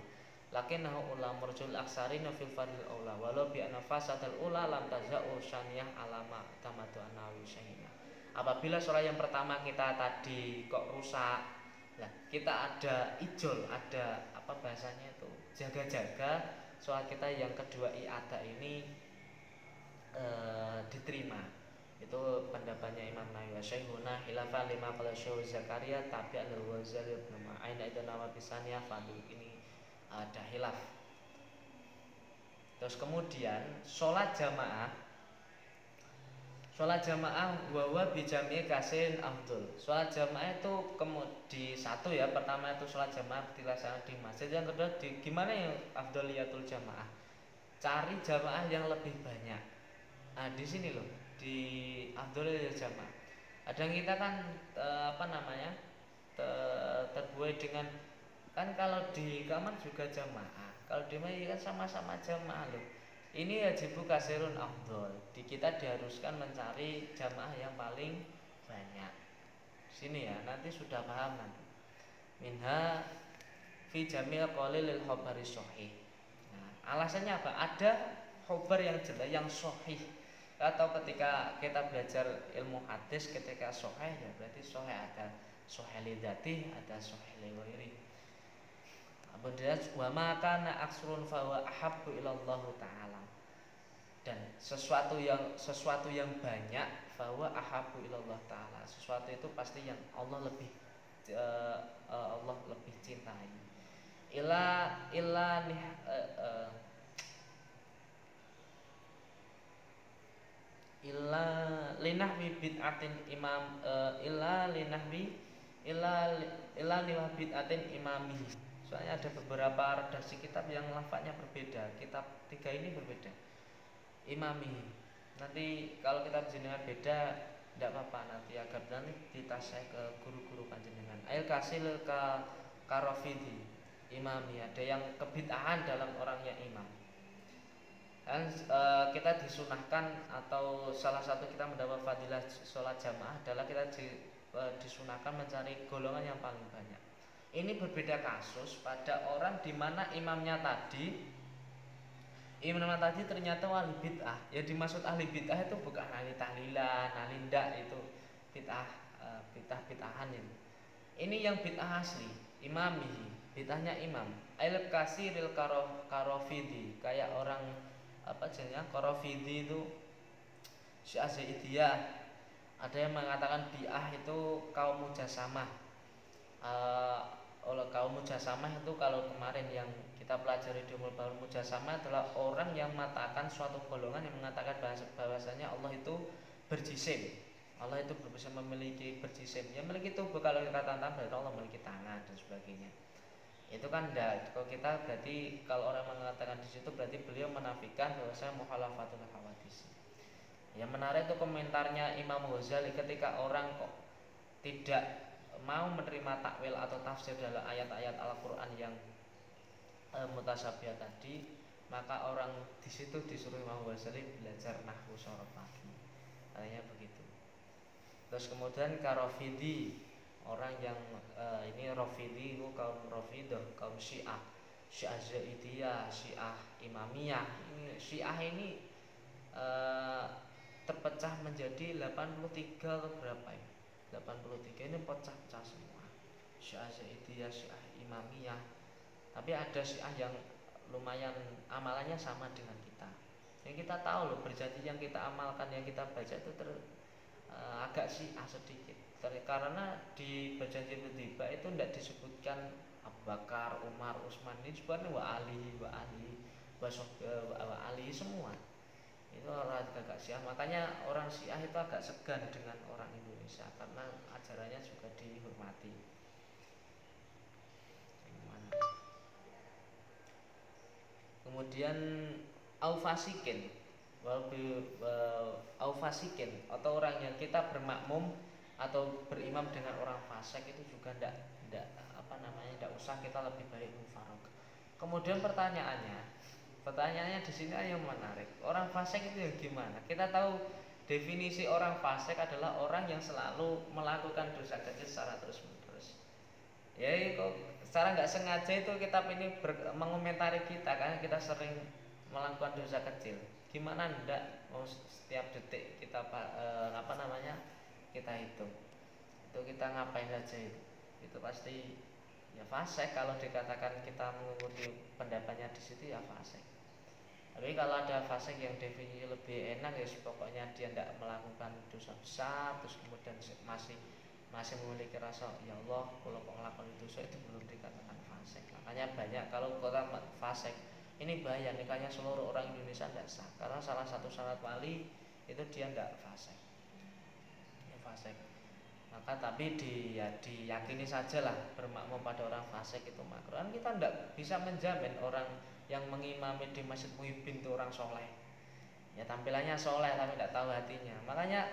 Lakinnahu ulam murjul aksari fil fadlil aula walau bi anna fasadal ula lam tazau saniyah alama tamatu An-Nawawi syahina. Apabila sholat yang pertama kita tadi kok rusak, nah kita ada ijol, ada apa bahasanya itu, jaga-jaga sholat kita yang kedua i'adah ini diterima. Itu pendapatnya Imam Nawawi. Syekhuna khilafan lima qala Syekh Zakaria tapi al-Ghazali Ibnu Ma'in itu nama pisannya fadil, ini ada khilaf. Terus kemudian sholat jamaah wawa bijami kasin afdol. Sholat jamaah itu di satu ya, pertama itu sholat jamaah dilaksanakan di masjid, yang kedua gimana yang afdoliyatul jamaah, cari jamaah yang lebih banyak. Nah di sini loh, di afdoliyatul jamaah kadang kita kan terbuai dengan, kan kalau di kamar juga jamaah, kalau di masjid kan sama-sama jamaah loh. Ini yajibu kasirun afdol, di kita diharuskan mencari jamaah yang paling banyak. Sini ya, nanti sudah paham nanti. Minha fi jamil qalilil khabari sahih. Nah, alasannya apa? Ada khabar yang jelas, yang sahih. Atau ketika kita belajar ilmu hadis, ketika sahih ya berarti sahih, ada sahih li dzati, ada sahih li ghairi. Kemudian wa ma kana aksrun fa huwa ahabbu ila Allah taala. Dan sesuatu yang banyak fa huwa ahabbu ila Allah taala. Sesuatu itu pasti yang Allah lebih cintai. Illa linahwi bid'atin imam illa bid'atin imami. Soalnya ada beberapa redaksi kitab yang lafadznya berbeda. Kitab 3 ini berbeda. Imami. Nanti kalau kitab jenengan beda tidak apa-apa, nanti agar nanti ditasai ke guru-guru panjenengan. Ail kasil ka karofidi imami. Ada yang kebid'ahan dalam orangnya imam. Dan kita disunahkan, atau salah satu kita mendapat fadilah sholat jamaah adalah kita disunahkan mencari golongan yang paling banyak. Ini berbeda kasus pada orang di mana imamnya tadi ternyata ahli bid'ah. Ya dimaksud ahli bid'ah itu bukan ahli tahlilan, ahli ndak, itu bid'ahan ini. Ini yang bid'ah asli, imami, bid'ahnya imam. Ailab kasiril karofidi, kayak orang apa jenisnya Qarafidi itu Syi'azaidiyah. Ada yang mengatakan bi'ah itu kaum mujasamah. Oleh kaum mujasamah itu, kalau kemarin yang kita pelajari di Umul Baul, mujasamah adalah orang yang mengatakan, suatu golongan yang mengatakan bahwasanya Allah itu berjisim. Allah itu bisa memiliki berjisim. Yang memiliki tubuh, kalau kita tanam berarti Allah memiliki tangan dan sebagainya. Itu kan enggak. Kalau kita berarti, kalau orang mengatakan di situ berarti beliau menafikan bahwasanya mukhalafatul hawadits. Yang menarik itu komentarnya Imam Ghazali ketika orang kok tidak mau menerima takwil atau tafsir dalam ayat-ayat Al-Qur'an yang mutasyabih tadi, maka orang di situ disuruh Imam Ghazali belajar nahwu shorof lagi. Katanya begitu. Terus kemudian Karafidi, orang yang ini Rafidi itu kaum Rafidah, kaum Syiah, Syi'azaidiyah, Syiah Imamiyah. Syiah ini terpecah menjadi 83 atau berapa ya? 83 ini pecah-pecah semua. Syi'azaidiyah, Syiah Imamiyah. Tapi ada Syiah yang lumayan amalannya sama dengan kita. Yang kita tahu loh, berjanji yang kita amalkan, yang kita baca itu agak Syiah sedikit. Karena di berjanji tiba itu tidak disebutkan Abu Bakar, Umar, Utsman, ini disebutkan wa Ali, semua. Itu orang agak Syiah. Makanya orang Syiah itu agak segan dengan orang Indonesia karena ajarannya juga dihormati. Kemudian aufasikin atau orang yang kita bermakmum atau berimam dengan orang fasik, itu juga tidak usah, kita lebih baik mufaraq. Kemudian pertanyaannya di sini yang menarik. Orang fasik itu gimana? Kita tahu definisi orang fasik adalah orang yang selalu melakukan dosa kecil secara terus-menerus. Ya kok secara nggak sengaja itu kitab ini mengomentari kita, karena kita sering melakukan dosa kecil. Gimana ndak mau setiap detik kita kita hitung, itu kita ngapain saja itu pasti ya fasik. Kalau dikatakan kita mengikuti pendapatnya di situ ya fasik. Tapi kalau ada fasik yang definisi lebih enak ya pokoknya dia tidak melakukan dosa besar terus kemudian masih memiliki rasa ya Allah kalau kok melakukan dosa itu belum dikatakan fasik. Makanya banyak kalau kota fasik ini bahaya, nikahnya seluruh orang Indonesia tidak sah karena salah satu syarat wali itu dia tidak fasik. Ya fasik. Maka tapi diyakini sajalah bermakmum pada orang fasik itu makruh. Kan kita tidak bisa menjamin orang yang mengimami di Masjid Muhyiddin itu orang soleh. Ya tampilannya soleh tapi tidak tahu hatinya. Makanya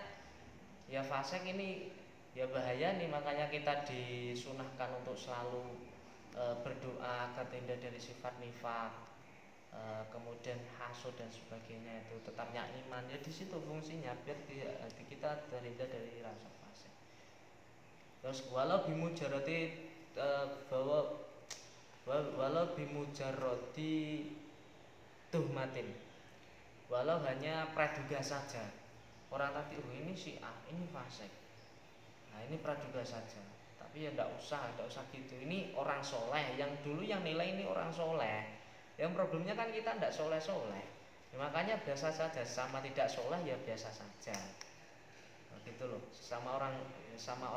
ya fasik ini ya bahaya nih. Makanya kita disunahkan untuk selalu berdoa agar terhindar dari sifat nifak, kemudian hasud dan sebagainya, itu tetapnya iman. Ya di situ fungsinya biar hati kita terhindar dari rasa fasik. Terus walau bimujarati bahwa walau bimujarati tuhmatin, walau hanya praduga saja orang tadi ini si A ini fasik, nah ini praduga saja, tapi ya tidak usah gitu, ini orang soleh yang dulu yang nilai ini orang soleh, yang problemnya kan kita tidak soleh ya, makanya biasa saja, sama tidak soleh ya biasa saja gitu loh, sama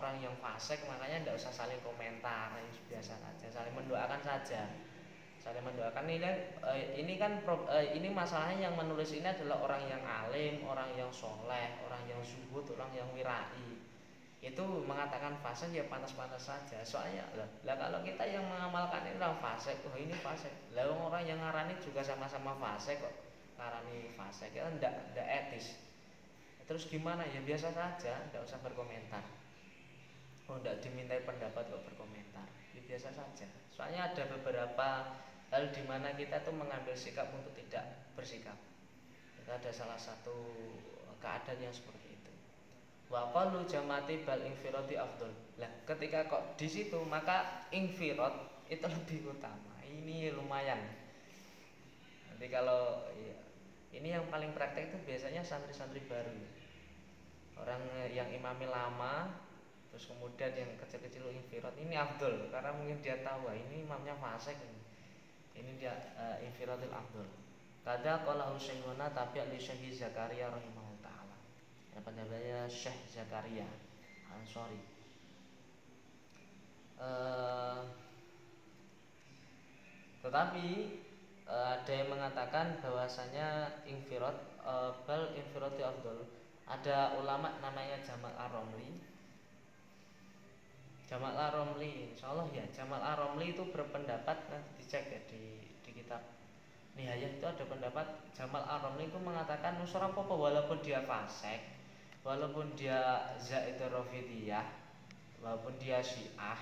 orang yang fasik makanya tidak usah saling komentar, biasa saja, saling mendoakan saja, saling mendoakan. Ini kan ini masalahnya yang menulis ini adalah orang yang alim, orang yang soleh, orang yang zuhud, orang yang wirai. Itu mengatakan fasik ya pantas-pantas saja. Soalnya lah kalau kita yang mengamalkan ini orang fasik, oh ini fasik. Lah orang yang ngarani juga sama-sama fasik kok. Ngarani fasik ya tidak etis. Terus gimana ya biasa saja, tidak usah berkomentar. Oh tidak dimintai pendapat kok berkomentar, ya biasa saja. Soalnya ada beberapa hal di mana kita tuh mengambil sikap untuk tidak bersikap. Itu ada salah satu keadaan yang seperti itu. Wa qalu jamati bal infirati afdol. Lah ketika kok di situ maka infirat itu lebih utama. Ini lumayan. Nanti kalau ya, ini yang paling praktek itu biasanya santri-santri baru. Orang yang imami lama terus kemudian yang kecil-kecil infirat ini afdol karena mungkin dia tahu ini imamnya fasik, ini dia infiratul afdol. Kada qala Husainuna tabi' li Syekh Zakaria rahimahullah taala. Apa namanya Syekh Zakaria Ansori. Tetapi ada yang mengatakan bahwasanya infirat bal infirati afdol. Ada ulama namanya Jamal Ar-Romli. Jamal Ar-Romli, insyaallah ya, Jamal Ar-Romli itu berpendapat, nanti dicek ya di kitab Nihayah itu ada pendapat Jamal Ar-Romli itu mengatakan nusra apa walaupun dia fasik, walaupun dia Zaid Rafidiyah, walaupun dia Syiah,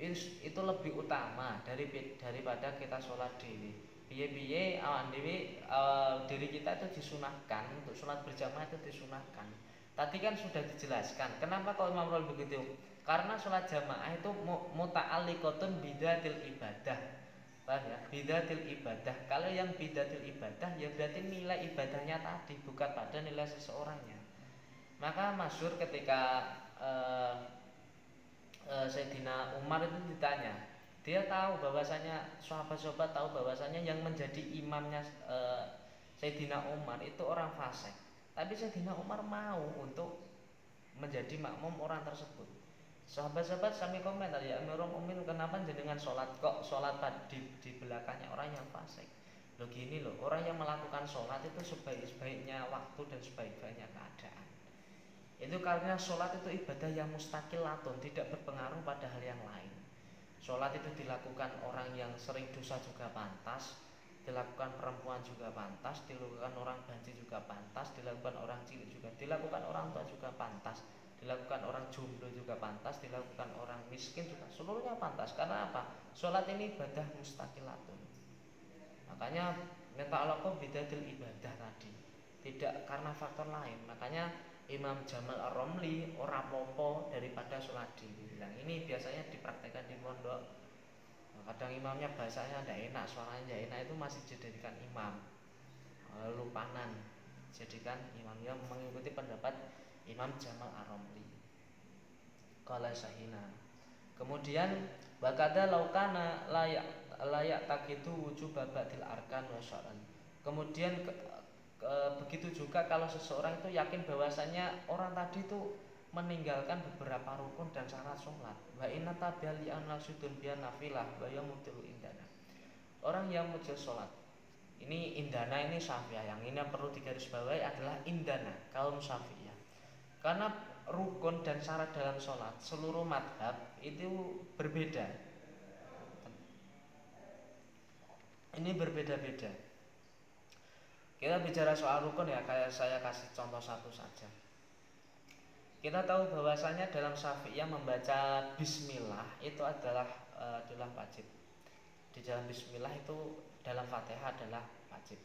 itu lebih utama daripada kita sholat dewi. Piye-piye awan dewi diri kita itu disunahkan untuk sholat berjamaah, itu disunahkan. Tadi kan sudah dijelaskan kenapa kalau Imam Rawi begitu, karena sholat jamaah itu muta'alliqatun bidatil ibadah. Paham ya? Bidatil ibadah. Kalau yang bidatil ibadah ya berarti nilai ibadahnya tadi, bukan pada nilai seseorangnya. Maka masyhur ketika Sayyidina Umar itu ditanya, dia tahu bahwasanya sahabat-sahabat tahu bahwasanya yang menjadi imamnya Sayyidina Umar itu orang fasik, tapi Sayyidina Umar mau untuk menjadi makmum orang tersebut. Sahabat-sahabat sami komentar, ya Amirul Mukminin kenapa jenengan sholat kok sholat di belakangnya orang yang fasik? Loh gini loh, orang yang melakukan sholat itu sebaik-baiknya waktu dan sebaik-baiknya keadaan. Itu karena sholat itu ibadah yang mustaqilatun, tidak berpengaruh pada hal yang lain. Sholat itu dilakukan orang yang sering dosa juga pantas, dilakukan perempuan juga pantas, dilakukan orang banci juga pantas, dilakukan orang cilik juga, dilakukan orang tua juga pantas, dilakukan orang jomblo juga pantas, dilakukan orang miskin juga, seluruhnya pantas. Karena apa? Sholat ini ibadah mustaqilatun. Makanya neta'alaqo bidatil ibadah tadi, tidak karena faktor lain. Makanya Imam Jamal Ar-Romli ora popo daripada sholat dibilang. Ini biasanya dipraktekkan di pondok. Kadang imamnya bahasanya tidak enak, suaranya tidak enak, itu masih dijadikan imam. Lupanan jadikan imam yang mengikuti pendapat Imam Jamal Ar-Romli. qala sahina. Kemudian wakada laukana layak takitu wujub babadil arkan wa syar'an. Kemudian begitu juga kalau seseorang itu yakin bahwasanya orang tadi itu meninggalkan beberapa rukun dan syarat sholat. Wa inna tabi'ali an-nasudun biya nafilah wa yamutilu indana. Orang yang mujil sholat ini indana, ini Syafi'iyah. Yang ini yang perlu digarisbawahi adalah indana kaum Syafi'iyah. Karena rukun dan syarat dalam sholat seluruh madhab itu berbeda. Ini berbeda-beda. Kita bicara soal rukun ya, kayak saya kasih contoh satu saja. Kita tahu bahwasanya dalam Syafi'iyah membaca bismillah itu adalah wajib. Di dalam bismillah itu dalam Fatihah adalah wajib.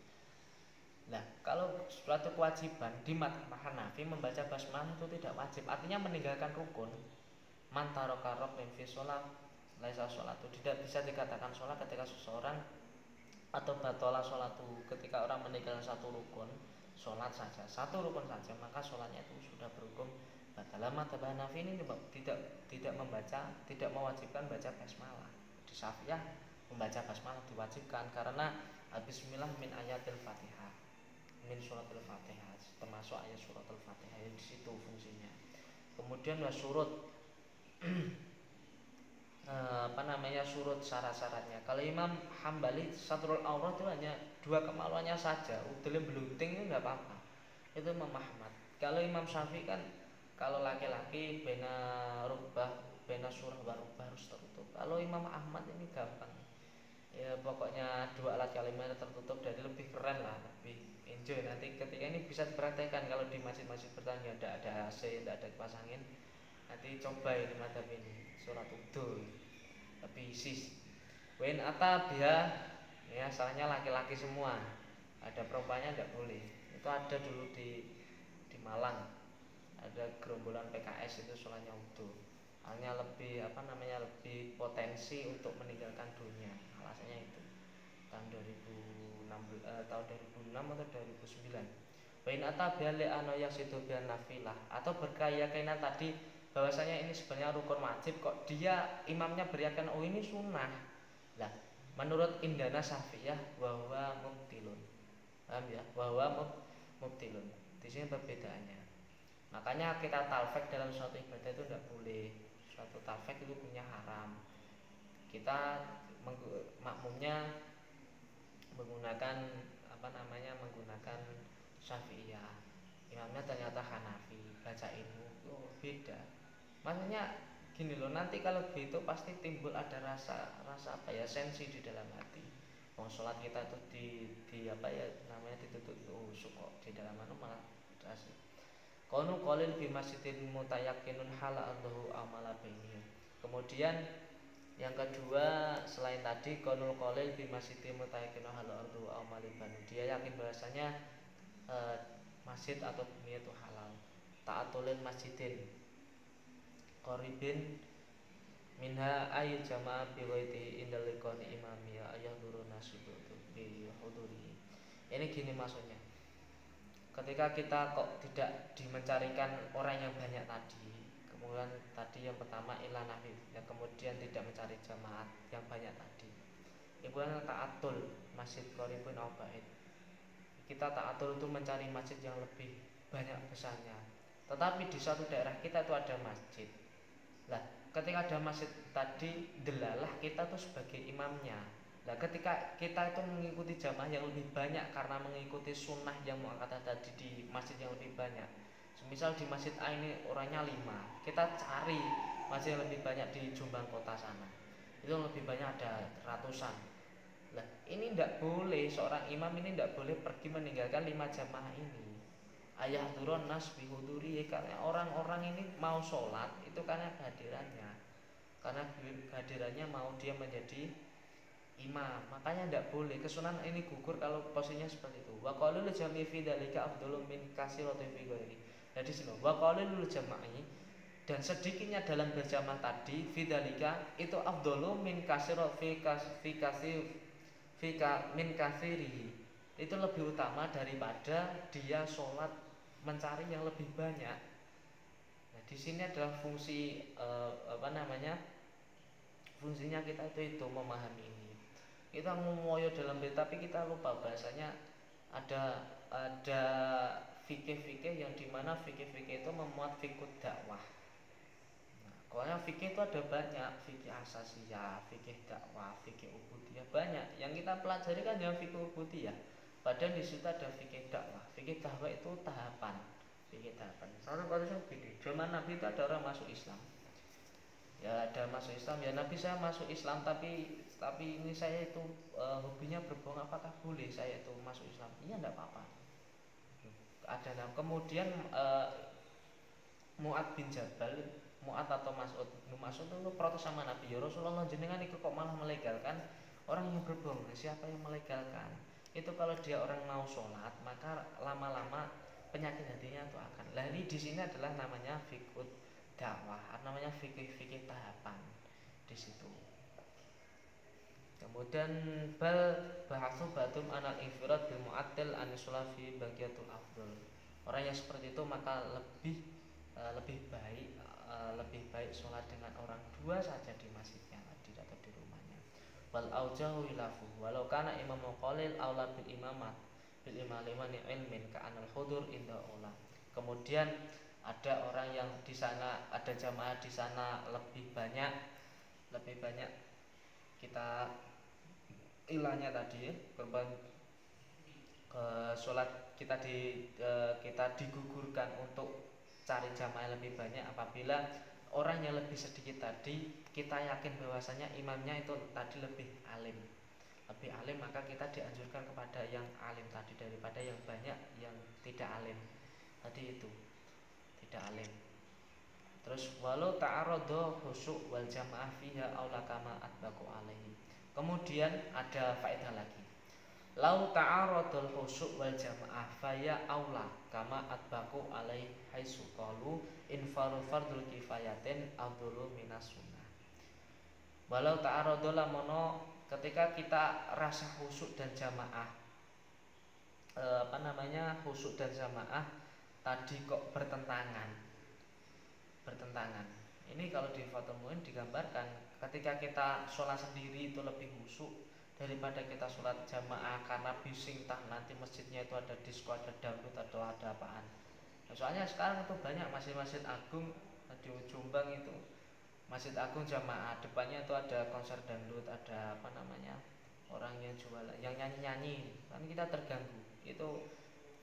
Nah, kalau suatu kewajiban di madhab Hanafi membaca basmalah itu tidak wajib. Artinya meninggalkan rukun. Man taraka ruknan fi shalah laisa sholatu. Tidak bisa dikatakan sholat ketika seseorang atau batola sholatu ketika orang meninggalkan satu rukun sholat saja, satu rukun saja, maka sholatnya itu sudah berhukum batalah. Madhab Hanafi ini tidak membaca, tidak mewajibkan baca basmalah. Di Syafi'iyah membaca basmalah diwajibkan karena bismillah min ayatil fatihah, min suratul fatihah, termasuk ayat suratul fatihah, di situ fungsinya. Kemudian surut surut syarat-syaratnya. Kalau Imam Hambali satrul aurat itu hanya dua kemaluannya saja, udelim beluting itu nggak apa-apa, itu Imam Ahmad. Kalau Imam Syafi'i kan kalau laki-laki bena surah warubah harus tertutup. Kalau Imam Ahmad ini gampang ya, pokoknya dua alat kalimat tertutup, jadi lebih keren lah, lebih enjoy. Nanti ketika ini bisa dipraktekkan kalau di masjid-masjid bertanya tidak ada AC, tidak ada kipas angin, nanti coba ini madhab ini surat udul lebih sis. Wen atabia ya, asalnya laki-laki semua, ada perempuannya tidak boleh. Itu ada dulu di Malang, ada gerombolan PKS itu sholatnya udul, hanya lebih lebih potensi untuk meninggalkan dunia. Alasannya itu tahun 2006 atau 2009. Bain atabia li anoyak situ biar nafilah, atau berkeyakinan tadi bahwasanya ini sebenarnya rukun wajib, kok dia imamnya beryakin oh ini sunnah. Lah, menurut indana Syafi'iyah bahwa mubtilun. Paham ya? Bahwa mubtilun. Di sini perbedaannya. Makanya kita talfek dalam suatu ibadah itu tidak boleh. Suatu talfek itu punya haram. Kita makmumnya menggunakan menggunakan Syafi'iyah. Imamnya ternyata Hanafi, baca ilmu beda. Maksudnya gini loh, nanti kalau begitu pasti timbul ada rasa sensi di dalam hati. Sholat kita itu ditutup kok di dalam malah rasa. Konu qalil bi masjidin mutayakinun hala Allahu amala bainihim. Kemudian yang kedua selain tadi konul qalil bi masjidin mutayakinun hala Allahu amala bainihim, dia yakin bahwasanya masjid atau bumi itu halal. Ta'atulin masjidin qaribin minha ay jama'a bi ghaiti indal liqani imamiyya ayahduruna subutu bi huduri. Ini gini maksudnya. Ketika kita kok tidak dimencarikan orang yang banyak tadi, kemudian tadi yang pertama ilah nafi, ya kemudian tidak mencari jamaat yang banyak tadi. Ibu yang ta'atul masjid qaribun au ba'id. Kita ta'atul itu mencari masjid yang lebih banyak besarnya. Tetapi di suatu daerah kita itu ada masjid. Lah, ketika ada masjid tadi, delalah kita tuh sebagai imamnya. Nah, ketika kita itu mengikuti jamaah yang lebih banyak karena mengikuti sunnah yang muakkadah tadi di masjid yang lebih banyak. Misal di masjid A ini orangnya 5, kita cari masjid yang lebih banyak di Jombang kota sana. Itu yang lebih banyak ada ratusan. Lah, ini tidak boleh, seorang imam ini tidak boleh pergi meninggalkan 5 jamaah ini. Ayah turun nas bihuduri, karena orang-orang ini mau sholat itu karena kehadirannya, karena kehadirannya mau dia menjadi imam, makanya tidak boleh. Kesunahan ini gugur kalau posisinya seperti itu. Wa qaulul jami fi dzalika afdhalu min kasiratin fi ghairi. Jadi sini wa qaulul jama'i, dan sedikitnya dalam berjamaah tadi fi dzalika itu afdhalu min kasiratin min kasirihi, itu lebih utama daripada dia sholat mencari yang lebih banyak. Nah, di sini adalah fungsi fungsinya kita itu memahami ini. Kita ngomoyo dalam bait tapi kita lupa bahasanya ada fikih-fikih yang dimana fikih-fikih itu memuat fikih dakwah. Kalau fikih itu ada banyak, fikih asasiyah, fikih dakwah, fikih ubudiyah, banyak. Yang kita pelajari kan yang fikih ubudiyah. Padahal di situ ada fikih dakwah. Fikih dakwah itu tahapan. Fikih tahapan. Soalnya kalau saya begini, zaman Nabi itu ada orang masuk Islam. Ya ada masuk Islam, ya Nabi saya masuk Islam tapi ini saya itu hobinya berbohong, apakah boleh saya itu masuk Islam? Iya enggak apa-apa. Ada kemudian Mu'ad bin Jabal, Mu'ad atau Mas'ud itu protes sama Nabi, ya Rasulullah jenengan itu kok malah melegalkan orang yang berbohong. Siapa yang melegalkan? Itu kalau dia orang mau sholat maka lama-lama penyakit hatinya itu akan. Lah ini di sini adalah namanya fikih dakwah, namanya fikih tahapan di situ. Kemudian bahasu batum anal infirad bil mu'attil anisulafi bagiatul afdol. Orang yang seperti itu maka lebih baik sholat dengan orang dua saja di masjidnya tadi atau di rumahnya. Wal aujahu ilafu walau kana imam qalil aula bil imamat bil imalimani ilmin ka anal hudur inda ula. Kemudian ada orang yang di sana ada jamaah di sana lebih banyak kita ilahnya tadi korban sholat kita digugurkan untuk cari jamaah lebih banyak apabila orang yang lebih sedikit tadi kita yakin bahwasanya imamnya itu tadi lebih alim maka kita dianjurkan kepada yang alim tadi daripada yang banyak yang tidak alim tadi itu tidak alim. Terus walau ta'arodo khusyuk wal jamaah fiha aula kama atbaku alaihi. Kemudian ada faedah lagi. Lau ta'arodul khusyuk wal jamaah faya aula kama atbaku alaihi haitsu qalu infaru fardul kifayatin afdhalu minas sunnah. Walau ta'arodo lamono ketika kita rasa khusyuk dan jamaah khusyuk dan jamaah tadi kok bertentangan. Ini kalau di Fathul Muin digambarkan ketika kita sholat sendiri itu lebih khusyuk daripada kita sholat jamaah karena bising entah nanti masjidnya itu ada disko, ada dangdut, ada apaan. Nah, soalnya sekarang itu banyak masjid agung di Jombang itu masjid agung jamaah depannya itu ada konser dangdut, ada orang yang jualan, yang nyanyi kan kita terganggu. Itu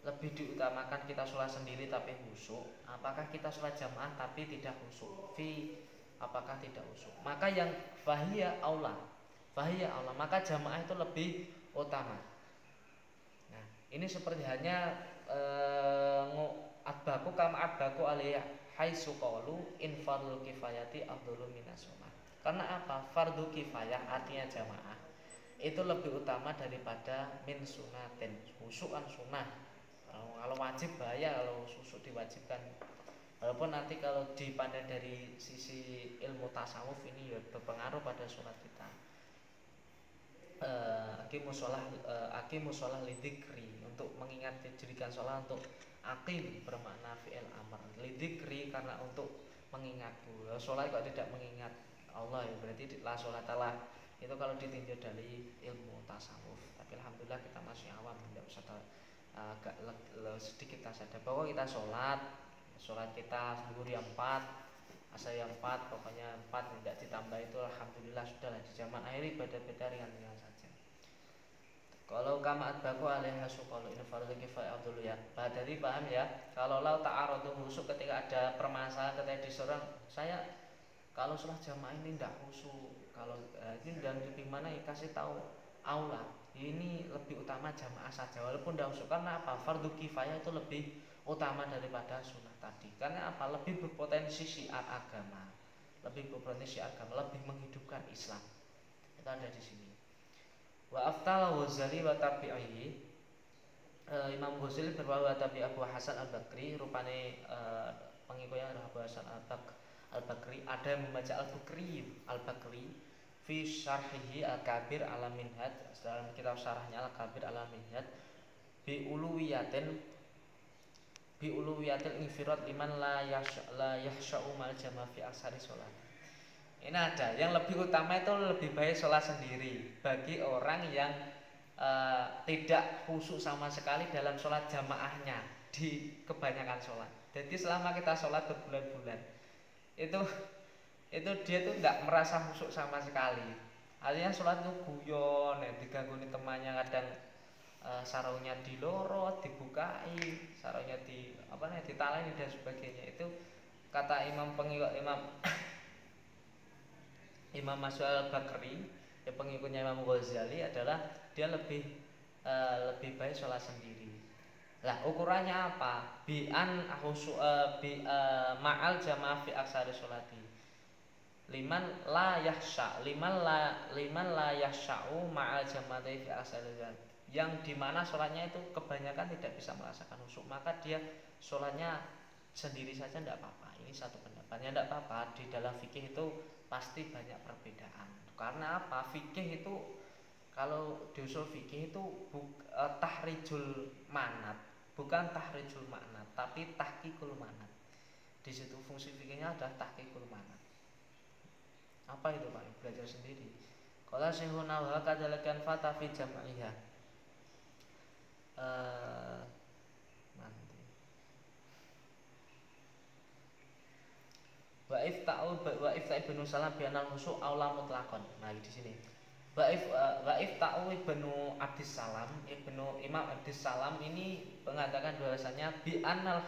lebih diutamakan kita sholat sendiri tapi khusyuk, apakah kita sholat jamaah tapi tidak khusyuk? Apakah tidak khusyuk? Maka yang fahiyya aula, maka jamaah itu lebih utama. Nah, ini seperti hanya adbaku kama adbaku alaiya haitsu qalu in fardhu kifayati afdhalu minas sunnah. Karena apa? Fardu kifayah artinya jamaah itu lebih utama daripada min sunnatin. Khusyuk kan sunnah. Kalau wajib bahaya kalau khusyuk diwajibkan. Walaupun nanti kalau dipandang dari sisi ilmu tasawuf ini ya berpengaruh pada sholat kita. Aqimus lidzikri untuk mengingat dijadikan sholat untuk aqim bermakna fi'il amr, lidzikri karena untuk mengingatku. Sholat kok tidak mengingat Allah ya berarti la sholatalah. Itu kalau ditinjau dari ilmu tasawuf. Tapi alhamdulillah kita masih awam, tidak usah agak sedikit kita sadar bahwa kita sholat kita zuhur yang 4, asar yang 4, pokoknya 4 tidak ditambah itu alhamdulillah sudah di zaman akhir ibadah-ibadah ringan-ringan saja. Kalau kama adbaku alaiha suqalu in fardhu kifayah abdul ya. Dari paham ya. Kalau lau ta'aradu khusyuk ketika ada permasalahan ketika diserang saya kalau sholat jamaah ini tidak khusyuk. Kalau ini dan lebih mana ya kasih tahu aula. Ini lebih utama jamaah saja walaupun tidak khusyuk. Karena apa? Fardhu kifayah itu lebih utama daripada sunnah tadi. Karena apa? Lebih berpotensi syiar agama. Lebih menghidupkan Islam. Itu ada di sini. Wa aftala Ghazali wa tabi'i Imam Ghazali berbawa tabi Abu Hasan Al-Bakri rupane pengikutnya adalah Abu Hasan Al-Bakri ada yang membaca Al-Bakri fi syarhihi Al-Kabir ala Minhaj dalam kitab syarahnya Al-Kabir ala Minhaj bi uluwiyatin bi uluwiyatil infirad liman la yahsya'u mal jamaah fi aksari sholat. Ini ada yang lebih utama itu lebih baik sholat sendiri bagi orang yang tidak khusyuk sama sekali dalam sholat jamaahnya di kebanyakan sholat. Jadi selama kita sholat berbulan-bulan itu dia tuh nggak merasa khusyuk sama sekali. Artinya sholat itu guyon, diganggu temannya, kadang saraunya dilorot, dibukai, saraunya ditaleni dan sebagainya. Itu kata Imam Imam Masyur al-Bakri, ya pengikutnya Imam Ghazali, adalah dia lebih baik sholat sendiri. Lah ukurannya apa? Ma'al jamaah fi aksari sholati. Liman la yahsya'u ma'al jamaah fi aksari sholati. Yang dimana sholatnya itu kebanyakan tidak bisa merasakan khusyuk, maka dia sholatnya sendiri saja tidak apa-apa. Ini satu pendapatnya, tidak apa-apa. Di dalam fikih itu pasti banyak perbedaan. Karena apa? Fikih itu, kalau di usul fikih itu tahrijul manat, bukan tahrijul makna, tapi tahqiqul manat. Di situ fungsi fikihnya adalah tahqiqul manat. Apa itu Pak? Belajar sendiri. Qala Syekhun Nawawi kadzalikan fata fi jam'iha. Wa ifta'u ibnu Salam bi anal khusyuk aula mutlaqan. Nah, di sini. Wa ifta'u ibnu Abdis Salam, Imam Abdis Salam ini mengatakan bahwasanya bi anal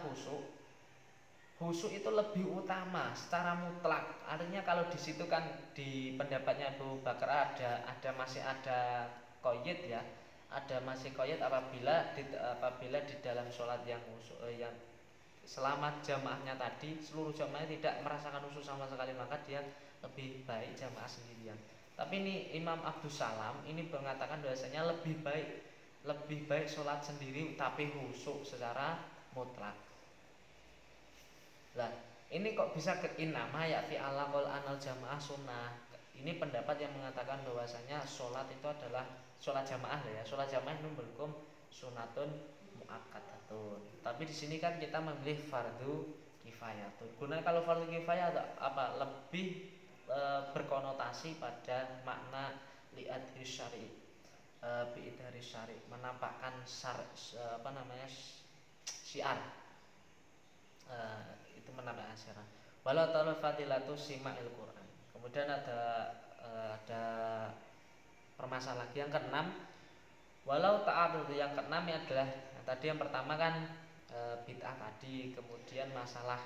khusyuk itu lebih utama secara mutlak. Artinya kalau di situ kan di pendapatnya Abu Bakar masih ada qayyid ya. Ada masih qayyid apabila di dalam sholat yang selama jamaahnya tadi seluruh jamaahnya tidak merasakan khusyuk sama sekali, maka dia lebih baik jamaah sendirian. Tapi ini Imam Abdus Salam ini mengatakan bahwasanya lebih baik sholat sendiri tapi khusyuk secara mutlak. Lah ini kok bisa nama ya fi ala qol anal jamaah sunnah. Ini pendapat yang mengatakan bahwasanya sholat itu adalah sholat jamaah ya. Sholat jamaah itu berhukum sunatun muakkadatun. Tapi di sini kan kita memilih fardu kifayatun. Guna kalau fardu kifayah lebih berkonotasi pada makna li'adhi syari, bi'idhari syari, menampakkan syiar. Itu menampakkan syiar. Walau ta'ala fadilatu sima'il Qur'an. Kemudian ada permasalahan yang keenam. Walau ta'arud, yang keenam adalah tadi yang pertama kan bid'ah tadi, kemudian masalah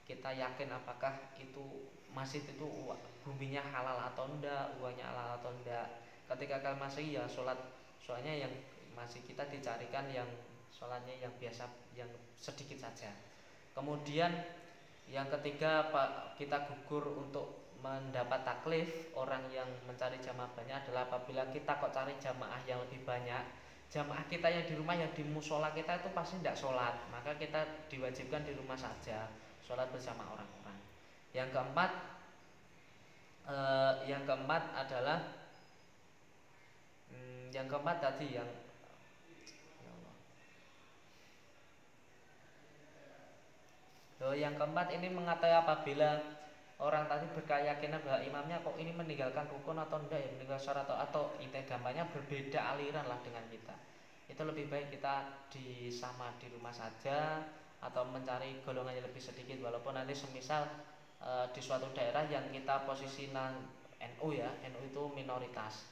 kita yakin apakah itu masjid itu buminya halal atau enggak, uangnya halal atau enggak. Ketika kan masih ya soalnya yang masih kita dicarikan yang sholatnya yang biasa, yang sedikit saja. Kemudian yang ketiga kita gugur untuk mendapat taklif orang yang mencari jamaah banyak adalah apabila kita kok cari jamaah yang lebih banyak, jamaah kita yang di rumah, yang di musola kita itu pasti tidak sholat, maka kita diwajibkan di rumah saja sholat bersama orang-orang. Yang keempat adalah yang keempat tadi yang keempat ini mengatakan apabila orang tadi berkeyakinan bahwa imamnya kok ini meninggalkan rukun atau enggak ya, meninggalkan syarat atau gampangnya berbeda aliran lah dengan kita. Itu lebih baik kita di rumah saja atau mencari golongan yang lebih sedikit, walaupun nanti semisal di suatu daerah yang kita posisi NU ya, NU itu minoritas,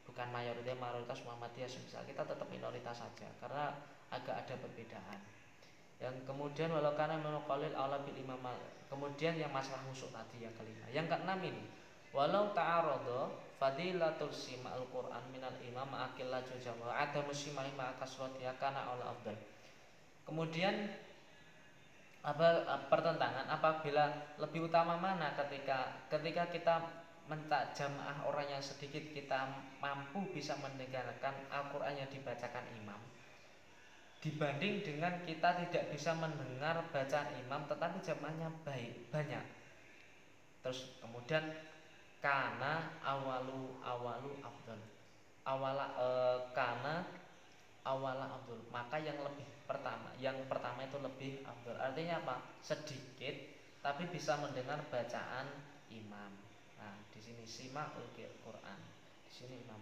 bukan mayoritas Muhammadiyah, semisal kita tetap minoritas saja karena agak ada perbedaan. Yang kemudian walau kana menqalil aula bil imam. Kemudian yang masalah khusyuk tadi yang kelima. Yang keenam ini, walau ta'arada fadilatul sima'ul Qur'an minal imam akil laju jama ada musimahi ma'akasratiha kana aula afdal. Kemudian pertentangan apabila lebih utama mana ketika kita mentak jamaah orang yang sedikit, kita mampu bisa mendengarkan Al-Qur'an yang dibacakan imam, dibanding dengan kita tidak bisa mendengar bacaan imam tetapi jamaahnya banyak. Terus kemudian karena awalu afdal. Karena awala afdol, maka yang pertama itu lebih afdol. Artinya apa? Sedikit tapi bisa mendengar bacaan imam. Nah, di sini simakul Quran. Di sini imam.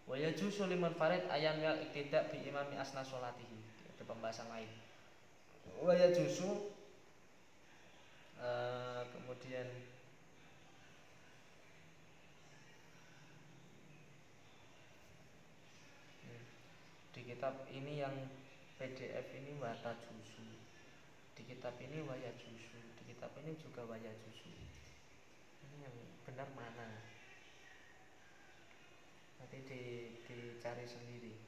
Wa yajuzu liman farid ayam yal iktidak bi imami asna sholatihi. Itu pembahasan lain. Wa yajuzu kemudian di kitab ini yang PDF ini wata juzu, di kitab ini waya juzu, di kitab ini juga waya juzu. Ini yang benar mana? Nanti dicari sendiri.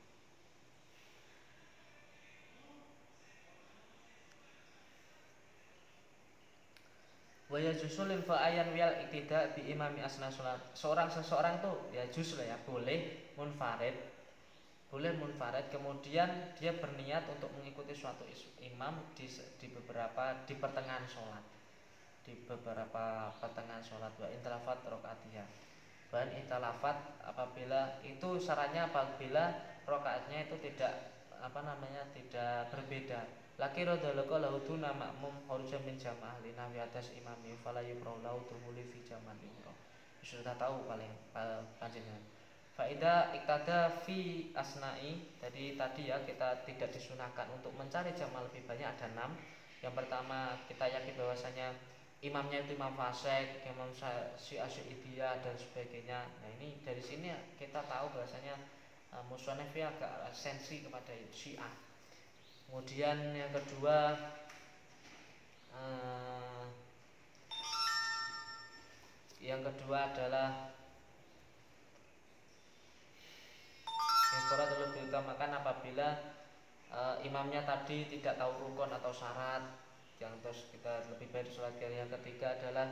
Waya juzu lil fa'ayan wal iktida bi imami asna sholat. Seseorang tuh ya juz lah ya, boleh munfarid, kemudian dia berniat untuk mengikuti suatu imam di pertengahan sholat, di beberapa pertengahan sholat. Wa intalafat rokaatiyah, bahan intalafat apabila itu syaratnya apabila rokaatnya itu tidak tidak berbeda. Laki rodoloko lauduna makmum harusnya min jamaah linawi atas imami falayu praulau tumuli fi jamaah imro. Sudah tahu paling panjenengan. Faida iktada fi asna'i. Jadi tadi ya kita tidak disunahkan untuk mencari jamaah lebih banyak, ada 6. Yang pertama kita yakin bahwasanya imamnya itu imam fasik, imam syi'idiyah dan sebagainya. Nah ini dari sini kita tahu bahwasanya musannif agak sensi kepada Syiah. Kemudian yang kedua adalah Sholat lebih utamakan apabila imamnya tadi tidak tahu rukun atau syarat. Yang terus kita lebih baik sholat. Yang ketiga adalah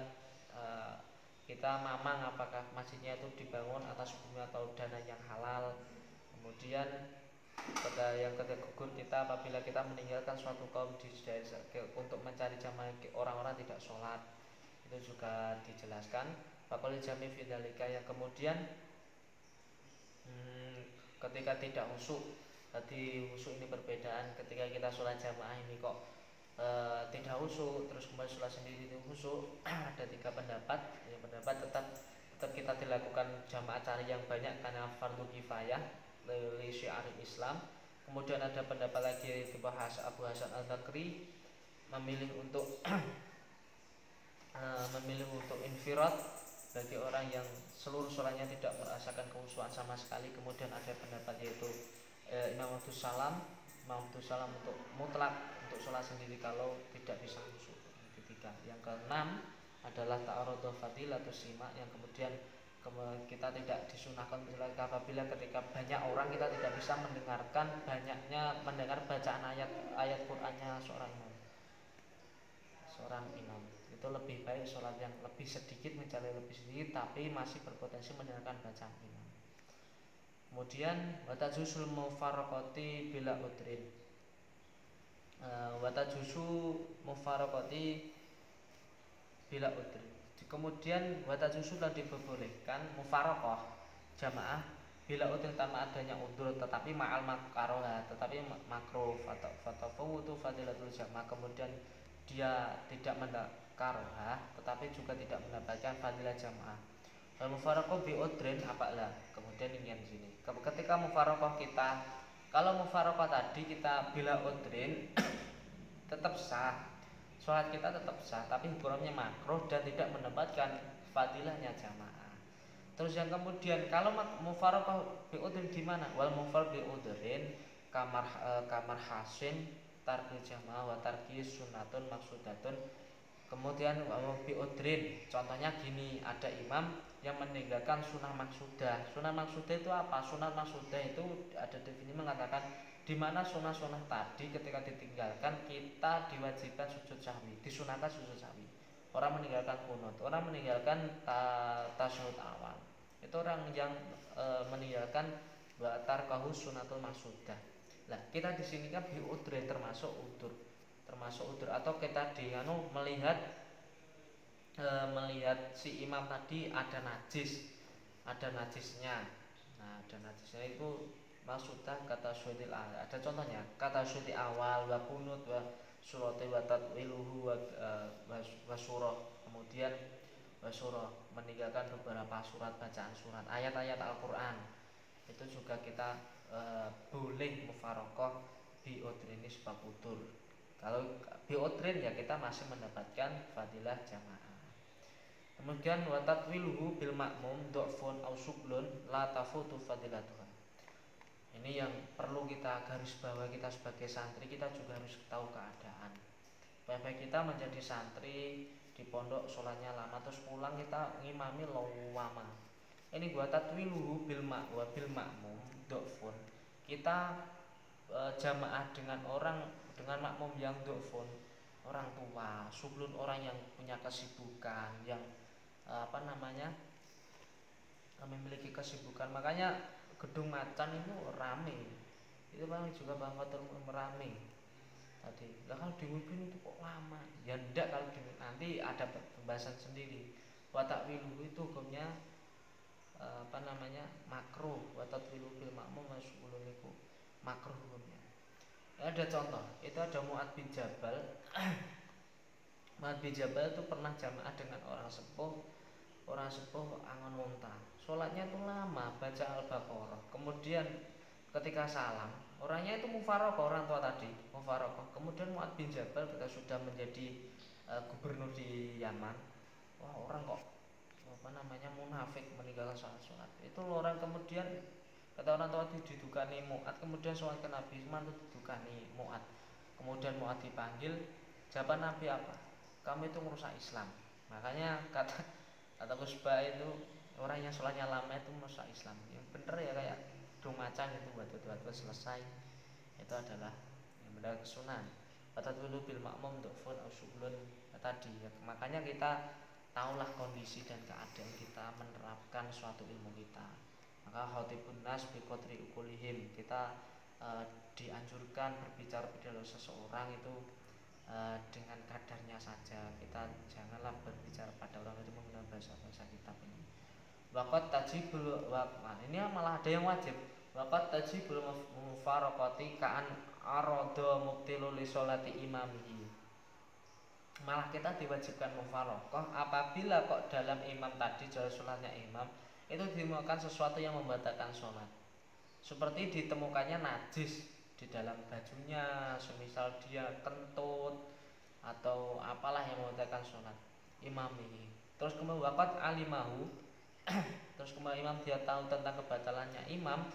kita mamang apakah masjidnya itu dibangun atas bumi atau dana yang halal. Kemudian pada yang ketiga gugur kita apabila kita meninggalkan suatu kaum untuk mencari jamaah orang-orang tidak sholat, itu juga dijelaskan. Fakol jami fidalika, yang kemudian ketika tidak khusyuk. Tadi khusyuk ini perbedaan, ketika kita sholat jamaah ini kok tidak khusyuk, terus kembali sholat sendiri itu khusyuk. Ada 3 pendapat. Yang pendapat tetap kita dilakukan jamaah cari yang banyak karena fardu kifayah li syi'aril Islam. Kemudian ada pendapat lagi dibahas Abu Hasan Al-Bakri memilih untuk infirad bagi orang yang seluruh sholatnya tidak merasakan kekhusyuan sama sekali. Kemudian ada pendapat yaitu Imam Abdus Salam untuk mutlak untuk sholat sendiri kalau tidak bisa khusyuk. Ketiga. Yang keenam adalah ta'arudhu fadilatus sima, yang kemudian kita tidak disunahkan apabila ketika banyak orang kita tidak bisa mendengar bacaan ayat Qur'annya seorang imam. Itu lebih baik sholat yang lebih sedikit, mencari lebih sedikit tapi masih berpotensi mendengarkan bacaan imam. Kemudian watajusul mufaraqati bila udrin. Watajusu mufaraqati bila udrin. Kemudian watajusu dan diperbolehkan mufaraqah jamaah bila udrin tanpa adanya udzur, tetapi ma'al makaroha, tetapi makruh fatafawutu fadilatul jamaah. Kemudian dia tidak karohah tetapi juga tidak mendapatkan fadilah jamaah. Mufaraqah bi udrin apalah. Kemudian ini di sini. Ketika mufaraqah kita, kalau mufaraqah tadi kita bila udrin tetap sah. Sholat kita tetap sah, tapi hukumnya makruh dan tidak mendapatkan fadilahnya jamaah. Terus yang kemudian kalau mufaraqah bi udrin gimana? Wal mufar bi udrin kamar hasin tarkil jamaah wa tarki sunnatun maksudatun. Kemudian bi udrin, contohnya gini, ada imam yang meninggalkan sunnah maksudah. Sunnah maksudah itu apa? Sunnah maksudah itu ada definisi mengatakan di mana sunnah-sunnah tadi ketika ditinggalkan kita diwajibkan sujud sahwi, disunahkan sujud sahwi. Orang meninggalkan kunut, orang meninggalkan tasyahud awal. Itu orang yang meninggalkan tarkahu sunnatul maksudah. Nah, kita di sini kan bi udrin termasuk udur atau kita melihat si imam tadi ada najisnya. Nah, ada najisnya itu Maksudnya kata syutil ada contohnya kata syuti awal wa kunut wa surati wa tatwiluhu wa surah, kemudian wa surah meninggalkan beberapa surat, bacaan surat ayat-ayat Al-Qur'an. Itu juga kita boleh mufarokoh biodrin sebab utur. Kalau biodrin ya kita masih mendapatkan fadilah jamaah. Kemudian wa tatwiluhu bil makmum dhafun au sublun la tafutu fadilatuha. Ini yang perlu kita garis bawahi, kita sebagai santri kita juga harus tahu keadaan. Baik kita menjadi santri di pondok sholatnya lama terus pulang kita ngimami lawama. Ini gua tatwiluhu bil makmum dhafun. Kita jamaah dengan makmum yang dhafun, orang tua, sublun orang yang punya kesibukan, yang memiliki kesibukan. Makanya gedung macan itu rame. Itu paling juga Bang Fatur merame tadi. Lah kalau di Wibin itu kok lama? Ya ndak, kalau nanti ada pembahasan sendiri. Watak wilu itu hukumnya makruh. Watak wilu bil makmum mas'ulun itu makruh hukumnya. Ada contoh, itu ada Mu'ad bin Jabal. Mu'ad bin Jabal itu pernah jamaah dengan orang sepuh angon unta. Sholatnya itu lama, baca Al-Baqarah. Kemudian ketika salam, orangnya itu mufarokoh, orang tua tadi mufarokoh. Kemudian Mu'ad bin Jabal ketika sudah menjadi gubernur di Yaman, wah orang kok munafik meninggalkan sholat. Itu orang kemudian kata orang tua itu didukani Mu'ad, kemudian sholat ke Nabi mantu didukani Mu'ad. Kemudian Mu'ad dipanggil, jawaban Nabi apa? Kamu itu merusak Islam. Makanya kata Kusbah itu orang yang sholatnya lama itu merusak Islam. Yang bener ya kayak dong macan itu waktu selesai itu adalah yang benar kesunan. Kata dulu bil makmum dhafun au syuglun tadi ya. Makanya kita tahulah kondisi dan keadaan kita menerapkan suatu ilmu kita. Maka khatibun nas bi qadri ukulihim, kita dianjurkan berbicara pada seseorang itu dengan kadarnya saja. Kita janganlah berbicara pada orang itu menggunakan bahasa kitab ini. Waqat tajibul ini malah ada yang wajib. Waqat tajibul mufaraqati ka'an arada mubtilu li sholati imamihi. Malah kita diwajibkan mufaraqah apabila kok dalam imam tadi, dalam sholatnya imam itu ditemukan sesuatu yang membatalkan sholat. Seperti ditemukannya najis di dalam bajunya, semisal dia kentut atau apalah yang membatalkan sholat imam ini. Terus kemudian waqat alimahu terus kemudian imam dia tahu tentang kebatalannya imam,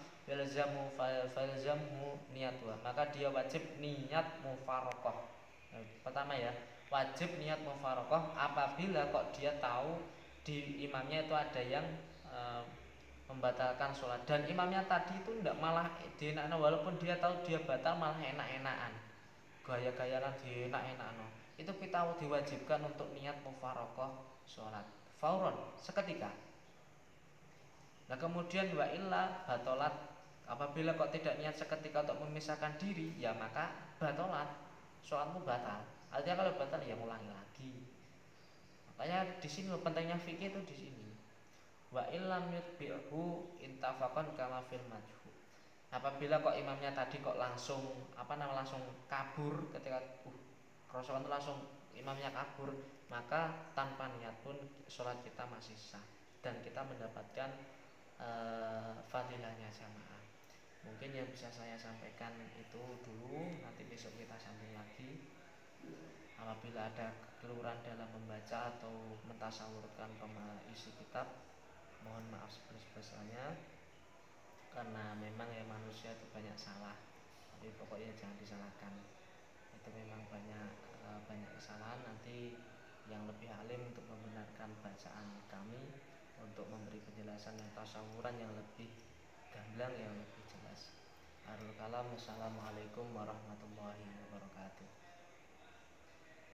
falzamhu niyatuha, maka dia wajib niat mufaraqah. Pertama ya, wajib niat mufaraqah apabila kok dia tahu di imamnya itu ada yang membatalkan sholat, dan imamnya tadi itu tidak malah dienakno, walaupun dia tahu dia batal malah enak-enakan, gaya-gayaan dienak-enakno. Itu kita diwajibkan untuk niat mufaraqah sholat fauron, seketika. Nah kemudian wa illa batolat, apabila kok tidak niat seketika untuk memisahkan diri, ya maka batolat, sholatmu batal. Artinya kalau batal ya ulangi lagi. Makanya di sini pentingnya fikih itu di sini. Wa illam yutbi'hu intafaqan kama fil majhu. Apabila kok imamnya tadi kok langsung langsung kabur ketika Rasulullah itu langsung imamnya kabur, maka tanpa niat pun sholat kita masih sah dan kita mendapatkan fadilahnya jamaah. Mungkin yang bisa saya sampaikan itu dulu, nanti besok kita sambung lagi. Apabila ada kekeliruan dalam membaca atau mentasawurkan isi kitab, mohon maaf sebesar-besarnya, karena memang ya manusia itu banyak salah, tapi pokoknya jangan disalahkan. Itu memang banyak kesalahan. Nanti yang lebih alim untuk membenarkan bacaan kami, untuk memberi penjelasan dan tasawuran yang lebih gamblang, yang lebih jelas. Arul kalam. Assalamualaikum warahmatullahi wabarakatuh.